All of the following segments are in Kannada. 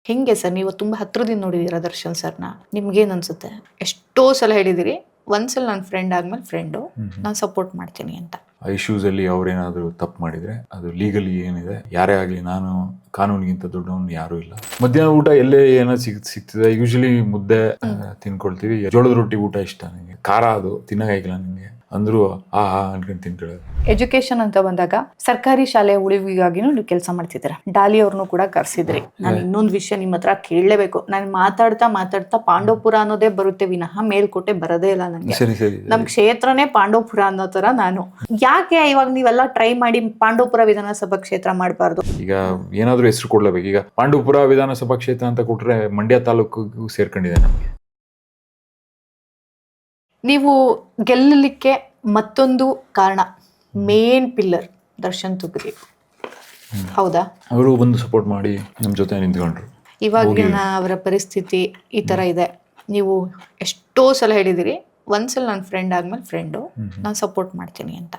ಹೆಂಗೆ ಸರ್ ನೀವು ತುಂಬ ಹತ್ರದಿಂದ ನೋಡಿದ್ದೀರಾ ದರ್ಶನ್ ಸರ್ನ? ನಿಮ್ಗೇನು ಅನ್ಸುತ್ತೆ? ಎಷ್ಟೋ ಸಲ ಹೇಳಿದಿರಿ, ಒಂದ್ಸಲ ನನ್ನ ಫ್ರೆಂಡ್ ಆದ್ಮೇಲೆ ಫ್ರೆಂಡು, ನಾನು ಸಪೋರ್ಟ್ ಮಾಡ್ತೀನಿ ಅಂತ. ಆ ಇಶ್ಯೂಸಲ್ಲಿ ಅವ್ರೇನಾದರೂ ತಪ್ಪು ಮಾಡಿದರೆ ಅದು ಲೀಗಲಿ ಏನಿದೆ, ಯಾರೇ ಆಗಲಿ ನಾನು ಕಾನೂನಿಗಿಂತ ದೊಡ್ಡವನು ಯಾರೂ ಇಲ್ಲ. ಮಧ್ಯಾಹ್ನ ಊಟ ಎಲ್ಲೇ ಏನೋ ಸಿಗ್ತಿದೆ, ಯೂಶಲಿ ಮುದ್ದೆ ತಿನ್ಕೊಳ್ತೀವಿ. ಜೋಳದ ರೊಟ್ಟಿ ಊಟ ಇಷ್ಟ ನನಗೆ, ಖಾರ ಅದು ತಿನ್ನೋಕ್ಕಾಗಿಲ್ಲ ನನಗೆ ಅಂದರೂ ಅನ್ಕೊಂಡು ತಿನ್ಕೊಳ್ಳೋದು. ಎಜುಕೇಶನ್ ಅಂತ ಬಂದಾಗ ಸರ್ಕಾರಿ ಶಾಲೆಯ ಉಳಿವಿಗಾಗಿನೂ ನೀವು ಕೆಲಸ ಮಾಡ್ತಿದ್ದೀರಾ. ಡಾಲಿ ಅವ್ರನ್ನೂ ಕೂಡ ಕರೆಸಿದ್ರಿ. ನಾನು ಇನ್ನೊಂದು ವಿಷಯ ನಿಮ್ಮ ಹತ್ರ ಕೇಳಲೇಬೇಕು. ನಾನು ಮಾತಾಡ್ತಾ ಪಾಂಡವಪುರ ಅನ್ನೋದೇ ಬರುತ್ತೆ ವಿನಃ ಮೇಲ್ಕೋಟೆ ಬರೋದೇ ಇಲ್ಲ ನನಗೆ. ಸರಿ ನಮ್ ಕ್ಷೇತ್ರನೇ ಪಾಂಡವಪುರ ಅನ್ನೋ ತರ ನಾನು. ಯಾಕೆ ಇವಾಗ ನೀವೆಲ್ಲ ಟ್ರೈ ಮಾಡಿ ಪಾಂಡವಪುರ ವಿಧಾನಸಭಾ ಕ್ಷೇತ್ರ ಮಾಡಬಾರ್ದು? ಈಗ ಏನಾದರೂ ಹೆಸರು ಕೊಡ್ಲೇಬೇಕು. ಈಗ ಪಾಂಡವಪುರ ವಿಧಾನಸಭಾ ಕ್ಷೇತ್ರ ಅಂತ ಕೊಟ್ರೆ ಮಂಡ್ಯ ತಾಲೂಕಿಗೂ ಸೇರ್ಕೊಂಡಿದೆ ನಮಗೆ. ನೀವು ಗೆಲ್ಲಲಿಕ್ಕೆ ಮತ್ತೊಂದು ಕಾರಣ, ಮೇನ್ ಪಿಲ್ಲರ್ ದರ್ಶನ್ ತುಗ್ರಿ, ಹೌದಾ? ಅವರು ಬಂದು ಸಪೋರ್ಟ್ ಮಾಡಿ ನಮ್ಮ ಜೊತೆ ನಿಂತ್ಕೊಂಡ್ರು. ಇವಾಗಿನ ಅವರ ಪರಿಸ್ಥಿತಿ ಈ ತರ ಇದೆ. ನೀವು ಎಷ್ಟೋ ಸಲ ಹೇಳಿದಿರಿ, ಒಂದ್ಸಲ ನನ್ನ ಫ್ರೆಂಡ್ ಆದ್ಮೇಲೆ ಫ್ರೆಂಡು, ನಾನು ಸಪೋರ್ಟ್ ಮಾಡ್ತೀನಿ ಅಂತ.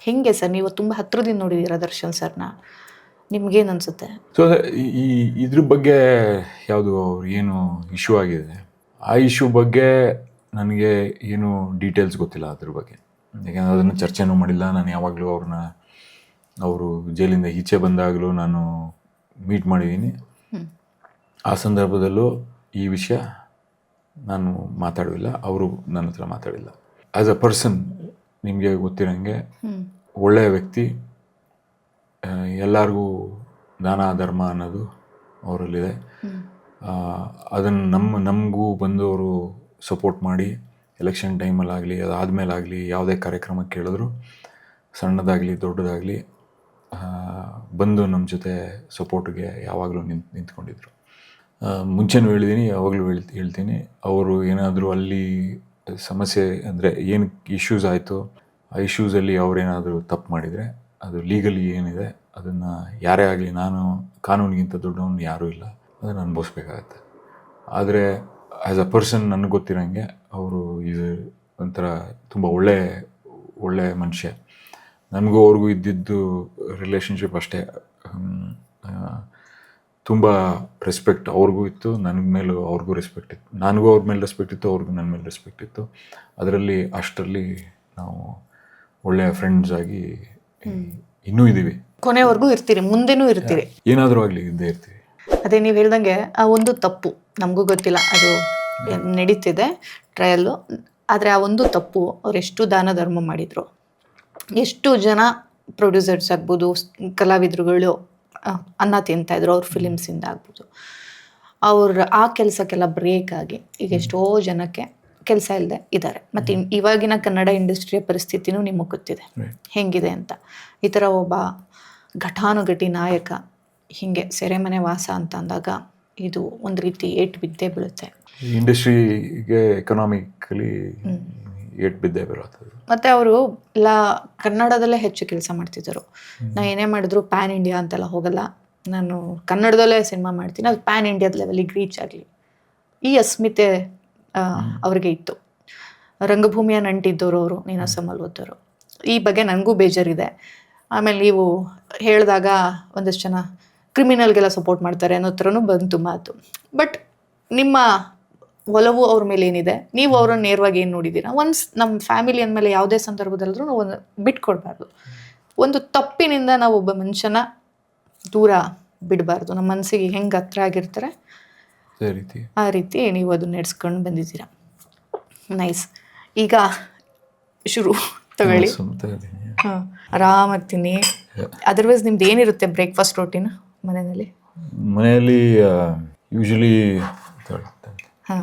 ಹೆಂಗೆ ಸರ್ ನೀವು ತುಂಬ ಹತ್ರದಿಂದ ನೋಡಿದ್ದೀರಾ ದರ್ಶನ್ ಸರ್ನ? ನಿಮ್ಗೇನು ಅನ್ಸುತ್ತೆ? ಸೊ ಈ ಇದ್ರ ಬಗ್ಗೆ ಯಾವುದು ಅವ್ರು ಏನು ಇಶ್ಯೂ ಆಗಿದೆ, ಆ ಇಶ್ಯೂ ಬಗ್ಗೆ ನನಗೆ ಏನು ಡೀಟೇಲ್ಸ್ ಗೊತ್ತಿಲ್ಲ ಅದ್ರ ಬಗ್ಗೆ. ಯಾಕೆಂದರೆ ಅದನ್ನು ಚರ್ಚೆನೂ ಮಾಡಿಲ್ಲ. ನಾನು ಯಾವಾಗಲೂ ಅವರು ಜೈಲಿಂದ ಈಚೆ ಬಂದಾಗಲೂ ನಾನು ಮೀಟ್ ಮಾಡಿದ್ದೀನಿ. ಆ ಸಂದರ್ಭದಲ್ಲೂ ಈ ವಿಷಯ ನಾನು ಮಾತಾಡೋಲ್ಲ, ಅವರು ನನ್ನ ಹತ್ರ ಮಾತಾಡಿಲ್ಲ. ಆ್ಯಸ್ ಅ ಪರ್ಸನ್ ನಿಮಗೆ ಗೊತ್ತಿರೋಂಗೆ ಒಳ್ಳೆಯ ವ್ಯಕ್ತಿ, ಎಲ್ಲರಿಗೂ ದಾನ ಧರ್ಮ ಅನ್ನೋದು ಅವರಲ್ಲಿದೆ. ಅದನ್ನು ನಮಗೂ ಬಂದು ಅವರು ಸಪೋರ್ಟ್ ಮಾಡಿ ಎಲೆಕ್ಷನ್ ಟೈಮಲ್ಲಾಗಲಿ ಅದಾದಮೇಲಾಗಲಿ ಯಾವುದೇ ಕಾರ್ಯಕ್ರಮಕ್ಕೆ ಕೇಳಿದ್ರು, ಸಣ್ಣದಾಗಲಿ ದೊಡ್ಡದಾಗಲಿ ಬಂದು ನಮ್ಮ ಜೊತೆ ಸಪೋರ್ಟ್ಗೆ ಯಾವಾಗಲೂ ನಿಂತ್ಕೊಂಡಿದ್ರು. ಮುಂಚೆನೂ ಹೇಳಿದ್ದೀನಿ, ಯಾವಾಗಲೂ ಹೇಳ್ತೀನಿ, ಅವರು ಏನಾದರೂ ಅಲ್ಲಿ ಸಮಸ್ಯೆ ಅಂದರೆ ಏನು ಇಶ್ಯೂಸ್ ಆಯಿತು, ಆ ಇಶ್ಯೂಸಲ್ಲಿ ಅವರೇನಾದರೂ ತಪ್ಪು ಮಾಡಿದರೆ ಅದು ಲೀಗಲಿ ಏನಿದೆ ಅದನ್ನು ಯಾರೇ ಆಗಲಿ ನಾನು ಕಾನೂನಿಗಿಂತ ದೊಡ್ಡವನು ಯಾರೂ ಇಲ್ಲ, ಅದನ್ನು ಅನುಭವಿಸ್ಬೇಕಾಗತ್ತೆ. ಆದರೆ ಆ್ಯಸ್ ಅ ಪರ್ಸನ್ ನನಗೆ ಗೊತ್ತಿರೋಂಗೆ ಅವರು ಇದು ಒಂಥರ ತುಂಬ ಒಳ್ಳೆ ಮನುಷ್ಯ. ನನಗೂ ಅವ್ರಿಗೂ ಇದ್ದಿದ್ದು ರಿಲೇಷನ್ಶಿಪ್ ಅಷ್ಟೇ. ತುಂಬ ರೆಸ್ಪೆಕ್ಟ್ ಅವ್ರಿಗೂ ಇತ್ತು, ನನ್ನ ಮೇಲೂ ಅವ್ರಿಗೂ ರೆಸ್ಪೆಕ್ಟ್ ಇತ್ತು, ನನಗೂ ಅವ್ರ ಮೇಲೆ ರೆಸ್ಪೆಕ್ಟ್ ಇತ್ತು, ಅವ್ರಿಗೂ ನನ್ನ ಮೇಲೆ ರೆಸ್ಪೆಕ್ಟ್ ಇತ್ತು. ಅಷ್ಟರಲ್ಲಿ ನಾವು ಒಳ್ಳೆಯ ಫ್ರೆಂಡ್ಸ್ ಆಗಿ ಇನ್ನೂ ಇದ್ದೀವಿ. ಕೊನೆವರೆಗೂ ಇರ್ತೀರಿ, ಮುಂದೆನೂ ಇರ್ತೀರಿ, ಏನಾದರೂ ಆಗಲಿ ಇದ್ದೇ ಇರ್ತೀವಿ. ಅದೇ ನೀವು ಹೇಳ್ದಂಗೆ ಆ ಒಂದು ತಪ್ಪು ನಮಗೂ ಗೊತ್ತಿಲ್ಲ, ಅದು ನಡೀತಿದೆ ಟ್ರಯಲ್ಲು. ಆದರೆ ಆ ಒಂದು ತಪ್ಪು, ಅವ್ರು ಎಷ್ಟು ದಾನ ಧರ್ಮ ಮಾಡಿದರು, ಎಷ್ಟು ಜನ ಪ್ರೊಡ್ಯೂಸರ್ಸ್ ಆಗ್ಬೋದು, ಕಲಾವಿದರುಗಳು ಅನ್ನ ತಿಂತಾಯಿದ್ರು ಅವ್ರ ಫಿಲಿಮ್ಸಿಂದ ಆಗ್ಬೋದು. ಅವ್ರ ಆ ಕೆಲಸಕ್ಕೆಲ್ಲ ಬ್ರೇಕ್ ಆಗಿ ಈಗ ಎಷ್ಟೋ ಜನಕ್ಕೆ ಕೆಲಸ ಇಲ್ಲದೆ ಇದ್ದಾರೆ. ಮತ್ತು ಇವಾಗಿನ ಕನ್ನಡ ಇಂಡಸ್ಟ್ರಿಯ ಪರಿಸ್ಥಿತಿನೂ ನಿಮಗೆ ಗೊತ್ತಿದೆ ಹೆಂಗಿದೆ ಅಂತ. ಈ ಥರ ಒಬ್ಬ ಘಟಾನುಘಟಿ ನಾಯಕ ಹೀಗೆ ಸೆರೆಮನೆ ವಾಸ ಅಂತ ಅಂದಾಗ ಇದು ಒಂದು ರೀತಿ ಏಟು ಬಿದ್ದೇ ಬೀಳುತ್ತೆ. ಇಂಡಸ್ಟ್ರಿಗೆ ಎಕನಾಮಿಕಲಿ ಏಟು ಬಿದ್ದೇ ಬೀಳುತ್ತೆ. ಮತ್ತು ಅವರು ಎಲ್ಲ ಕನ್ನಡದಲ್ಲೇ ಹೆಚ್ಚು ಕೆಲಸ ಮಾಡ್ತಿದ್ದರು. ನಾನು ಏನೇ ಮಾಡಿದ್ರು ಪ್ಯಾನ್ ಇಂಡಿಯಾ ಅಂತೆಲ್ಲ ಹೋಗಲ್ಲ, ನಾನು ಕನ್ನಡದಲ್ಲೇ ಸಿನಿಮಾ ಮಾಡ್ತೀನಿ, ಅದು ಪ್ಯಾನ್ ಇಂಡಿಯಾದ ಲೆವೆಲಿಗೆ ರೀಚ್ ಆಗಲಿ, ಈ ಅಸ್ಮಿತೆ ಅವ್ರಿಗೆ ಇತ್ತು. ರಂಗಭೂಮಿಯ ನಂಟಿದ್ದವರು ಅವರು, ನೀನಾಸಮಲ್ಲಿ ಓದೋರು. ಈ ಬಗ್ಗೆ ನನಗೂ ಬೇಜಾರಿದೆ. ಆಮೇಲೆ ನೀವು ಹೇಳಿದಾಗ ಒಂದಷ್ಟು ಜನ ಕ್ರಿಮಿನಲ್ಗೆಲ್ಲ ಸಪೋರ್ಟ್ ಮಾಡ್ತಾರೆ ಅನ್ನೋ ಥರನೂ ಬಂತು ಮಾತು. ಬಟ್ ನಿಮ್ಮ ಒಲವು ಅವ್ರ ಮೇಲೆ ಏನಿದೆ, ನೀವು ಅವ್ರನ್ನ ನೇರವಾಗಿ ಏನು ನೋಡಿದ್ದೀರಾ? ಒನ್ಸ್ ನಮ್ಮ ಫ್ಯಾಮಿಲಿ ಅಂದಮೇಲೆ ಯಾವುದೇ ಸಂದರ್ಭದಲ್ಲೂ ನಾವು ಒಂದು ಬಿಟ್ಕೊಡ್ಬಾರ್ದು. ಒಂದು ತಪ್ಪಿನಿಂದ ನಾವು ಒಬ್ಬ ಮನುಷ್ಯನ ದೂರ ಬಿಡಬಾರ್ದು. ನಮ್ಮ ಮನಸ್ಸಿಗೆ ಹೆಂಗೆ ಹತ್ರ ಆಗಿರ್ತಾರೆ ಆ ರೀತಿ ನೀವು ಅದನ್ನ ನಡೆಸ್ಕೊಂಡು ಬಂದಿದ್ದೀರಾ. ನೈಸ್. ಈಗ ಶುರು ತಗೊಳ್ಳಿ. ಹಾಂ, ಆರಾಮಾಗಿ ತಿನ್ನಿ. ಅದರ್ವೈಸ್ ನಿಮ್ದು ಏನಿರುತ್ತೆ ಬ್ರೇಕ್ಫಾಸ್ಟ್ ರೋಟೀನ್ ಮನೆಯಲ್ಲಿ? ಯೂಶಲಿ ಹಾಂ,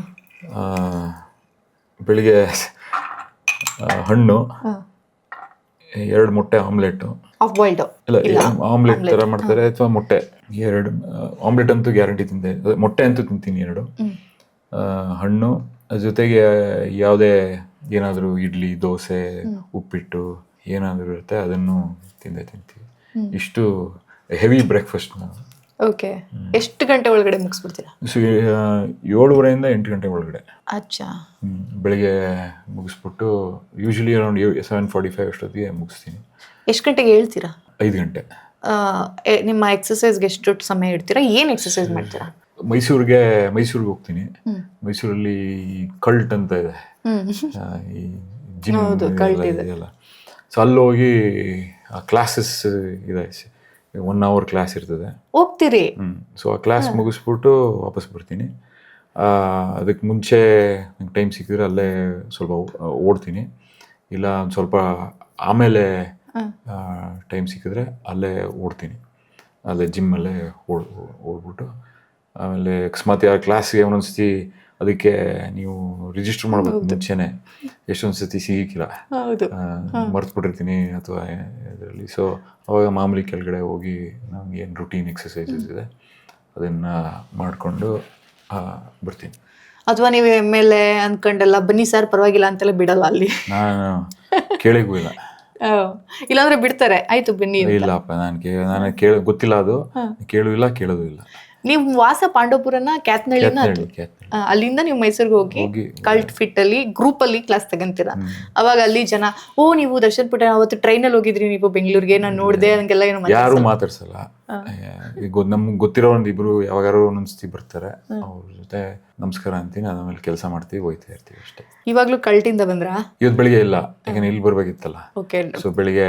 ಬೆಳಿಗ್ಗೆ ಹಣ್ಣು, 2 ಮೊಟ್ಟೆ ಆಮ್ಲೆಟು, ಆಫ್ ಬಾಯ್ಲ್ಡ್ ಇಲ್ಲ ಆಮ್ಲೆಟ್ ಥರ ಮಾಡ್ತಾರೆ, ಅಥವಾ ಮೊಟ್ಟೆ 2. ಆಮ್ಲೆಟ್ ಅಂತೂ ಗ್ಯಾರಂಟಿ ತಿಂದೆ, ಮೊಟ್ಟೆ ಅಂತೂ ತಿಂತೀನಿ 2. ಹಣ್ಣು, ಜೊತೆಗೆ ಯಾವುದೇ ಏನಾದರೂ ಇಡ್ಲಿ, ದೋಸೆ, ಉಪ್ಪಿಟ್ಟು ಏನಾದರೂ ಇರುತ್ತೆ ಅದನ್ನು ತಿಂತೀವಿ. ಇಷ್ಟು ಹೆವಿ ಬ್ರೇಕ್ಫಾಸ್ಟ್ ನಾವು. ಓಕೆ. ಎಷ್ಟು ಗಂಟೆ ಒಳಗಡೆ ಮುಗಿಸ್ಬಿಡ್ತೀರಾ? 7:30 ಇಂದ 8 ಗಂಟೆ ಒಳಗಡೆ. ಅಚ್ಚಾ. ಬೆಳಿಗ್ಗೆ ಮುಗಿಸ್ಬಿಟ್ಟು ಯೂಶಲಿ ಅರೌಂಡ್ 7:45 ಅಷ್ಟೊತ್ತಿಗೆ ಮುಗಿಸ್ತೀನಿ. ಎಷ್ಟು ಗಂಟೆಗೆ ಹೇಳ್ತೀರಾ? 5 ಗಂಟೆ. ನಿಮ್ಮ ಎಕ್ಸಸೈಸ್ಗೆ ಎಷ್ಟು ಸಮಯ ಇಡ್ತೀರಾ? ಏನು ಎಕ್ಸಸೈಸ್ ಮಾಡ್ತೀರಾ? ಮೈಸೂರಿಗೆ ಹೋಗ್ತೀನಿ. ಮೈಸೂರಲ್ಲಿ ಕಲ್ಟ್ ಅಂತ ಇದೆ, ಈ ಜಿಮ್ ಇದೆಯಲ್ಲ. ಸೊ ಅಲ್ಲಿ ಹೋಗಿ ಕ್ಲಾಸಸ್ ಇದೆ, 1 hour ಕ್ಲಾಸ್ ಇರ್ತದೆ, ಹೋಗ್ತೀರಿ. ಸೊ ಆ ಕ್ಲಾಸ್ ಮುಗಿಸ್ಬಿಟ್ಟು ವಾಪಸ್ ಬರ್ತೀನಿ. ಅದಕ್ಕೆ ಮುಂಚೆ ನಂಗೆ ಟೈಮ್ ಸಿಕ್ಕಿದ್ರೆ ಅಲ್ಲೇ ಸ್ವಲ್ಪ ಓಡ್ತೀನಿ, ಇಲ್ಲ ಒಂದು ಸ್ವಲ್ಪ ಆಮೇಲೆ ಟೈಮ್ ಸಿಕ್ಕಿದ್ರೆ ಅಲ್ಲೇ ಓಡ್ತೀನಿ, ಅಲ್ಲೇ ಜಿಮ್ಮಲ್ಲೇ ಓಡ್ಬಿಟ್ಟು ಆಮೇಲೆ ಅಕಸ್ಮಾತ್ ಯಾವ ಕ್ಲಾಸ್ಗೆ ಒಂದೊಂದ್ಸತಿ ಅದಕ್ಕೆ ನೀವು ರಿಜಿಸ್ಟರ್ ಮಾಡ್ಬೇಕು ಮುಂಚೆನೆ, ಎಷ್ಟೊಂದು ಸತಿ ಸಿಗಿಕ್ಕಿಲ್ಲ, ಮರ್ತ್ಬಿಟ್ಟಿರ್ತೀನಿ ಅಥವಾ ಇದರಲ್ಲಿ. ಸೊ ಅವಾಗ ಮಾಮೂಲಿ ಕೆಳಗಡೆ ಹೋಗಿ ನಮ್ಗೆ ಏನು ರುಟೀನ್ ಎಕ್ಸಸೈಸಸ್ ಇದೆ ಅದನ್ನು ಮಾಡಿಕೊಂಡು ಬರ್ತೀನಿ. ಅಥವಾ ನೀವು ಮೇಲೆ ಅಂದ್ಕೊಂಡೆಲ್ಲ ಬನ್ನಿ ಸರ್ ಪರವಾಗಿಲ್ಲ ಅಂತೆಲ್ಲ ಬಿಡಲ್ಲ ಅಲ್ಲಿ? ನಾನು ಕೇಳಿಗೂ ಇಲ್ಲ, ಇಲ್ಲಾಂದ್ರೆ ಬಿಡ್ತಾರೆ, ಆಯ್ತು ಬನ್ನಿ. ಇಲ್ಲಪ್ಪ, ನಾನು ಗೊತ್ತಿಲ್ಲ, ಅದು ಕೇಳೋದು ಇಲ್ಲ. ನೀವು ವಾಸ ಪಾಂಡವಪುರನ ಕ್ಯಾತ್ನಳ್ಳಿನ, ಅಲ್ಲಿಂದ ನೀವು ಮೈಸೂರಿಗೆ ಹೋಗಿ ಕಲ್ಟ್ ಫಿಟ್ ಅಲ್ಲಿ ಗ್ರೂಪ್ ಅಲ್ಲಿ ಕ್ಲಾಸ್ ತಗೊಂತೀರಾ. ಅವಾಗ ಅಲ್ಲಿ ಜನ, ಓ ನೀವು ದರ್ಶನ್ ಪುಟ ಅವತ್ತು ಟ್ರೈನಲ್ಲಿ ಹೋಗಿದ್ರಿ ನೀವು ಬೆಂಗಳೂರಿಗೆ, ನಾನು ನೋಡಿದೆ, ಹಂಗೆಲ್ಲ ಏನು ಯಾರು ಮಾತಾಡ್ಸಲ್ಲ. ಈಗ ನಮ್ಗೆ ಗೊತ್ತಿರೋ ಒಂದಿಬ್ರು ಯಾವಾಗಾರು ಒಂದೊಂದ್ಸತಿ ಬರ್ತಾರೆ, ಅವ್ರ ಜೊತೆ ನಮಸ್ಕಾರ ಅಂತೀನಿ, ಆಮೇಲೆ ಕೆಲಸ ಮಾಡ್ತೀವಿ, ಹೋಯ್ತಾ ಇರ್ತೀವಿ ಅಷ್ಟೇ. ಇವಾಗ್ಲೂ ಕಲ್ಟಿಂದ ಬಂದ್ರಾ? ಇವತ್ತು ಬೆಳಿಗ್ಗೆ ಇಲ್ಲ, ಯಾಕಂದ್ರೆ ಇಲ್ಲಿ ಬರ್ಬೇಕಿತ್ತಲ್ಲ. ಓಕೆ. ಸೊ ಬೆಳಿಗ್ಗೆ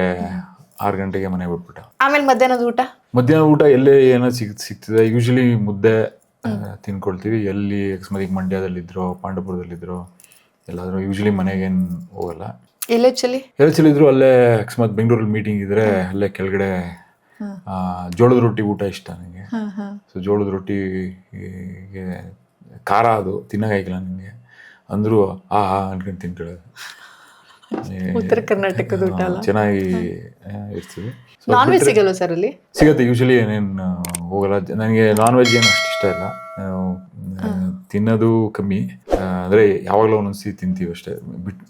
6 ಗಂಟೆಗೆ ಮನೆಗೆ ಬಿಟ್ಬಿಟ್ಟ. ಆಮೇಲೆ ಮಧ್ಯಾಹ್ನದ ಊಟ ಎಲ್ಲೇ ಏನೋ ಸಿಗ್ತಿದೆ, ಯೂಶಲಿ ಮುದ್ದೆ ತಿನ್ಕೊಳ್ತೀವಿ. ಎಲ್ಲಿ ಅಕಸ್ಮಾತ್ ಈಗ ಮಂಡ್ಯದಲ್ಲಿದ್ರೋ ಪಾಂಡವಪುರದಲ್ಲಿದ್ರೋ ಎಲ್ಲಾದ್ರೂ ಯೂಶಲಿ ಮನೆಗೇನು ಹೋಗಲ್ಲ. ಎಲ್ಲೆಚ್ಚಲಿದ್ರು ಅಲ್ಲೇ, ಅಕಸ್ಮಾತ್ ಬೆಂಗಳೂರಲ್ಲಿ ಮೀಟಿಂಗ್ ಇದ್ರೆ ಅಲ್ಲೇ ಕೆಳಗಡೆ ಜೋಳದ ರೊಟ್ಟಿ ಊಟ ಇಷ್ಟ ನನಗೆ. ಸೊ ಜೋಳದ ರೊಟ್ಟಿಗೆ ಖಾರ ಅದು ತಿನ್ನೋಕ್ಕಾಗಿಲ್ಲ ನನಗೆ ಅಂದರೂ ಅನ್ಕೊಂಡು ತಿನ್ಕೊಳ್ಳೋದು. ಉತ್ತರ ಕರ್ನಾಟಕದ ಊಟ ಅಲ್ಲ, ಚೆನ್ನಾಗಿ ಇರ್ತದೆ. ನಾನ್ ವೆಜ್ ಸಿಗಲ್ಲ ಸರ್ ಅಲ್ಲಿ? ಸಿಗುತ್ತೆ, ಯೂಶಲಿ ಏನೇನು ಹೋಗಲ್ಲ. ನನಗೆ ನಾನ್ ವೆಜ್ ಏನು ಅಷ್ಟು ಇಷ್ಟ ಇಲ್ಲ, ತಿನ್ನೋದು ಕಮ್ಮಿ. ಅಂದರೆ ಯಾವಾಗಲೂ ಒಂದೊಂದ್ಸತಿ ತಿಂತೀವಿ ಅಷ್ಟೇ.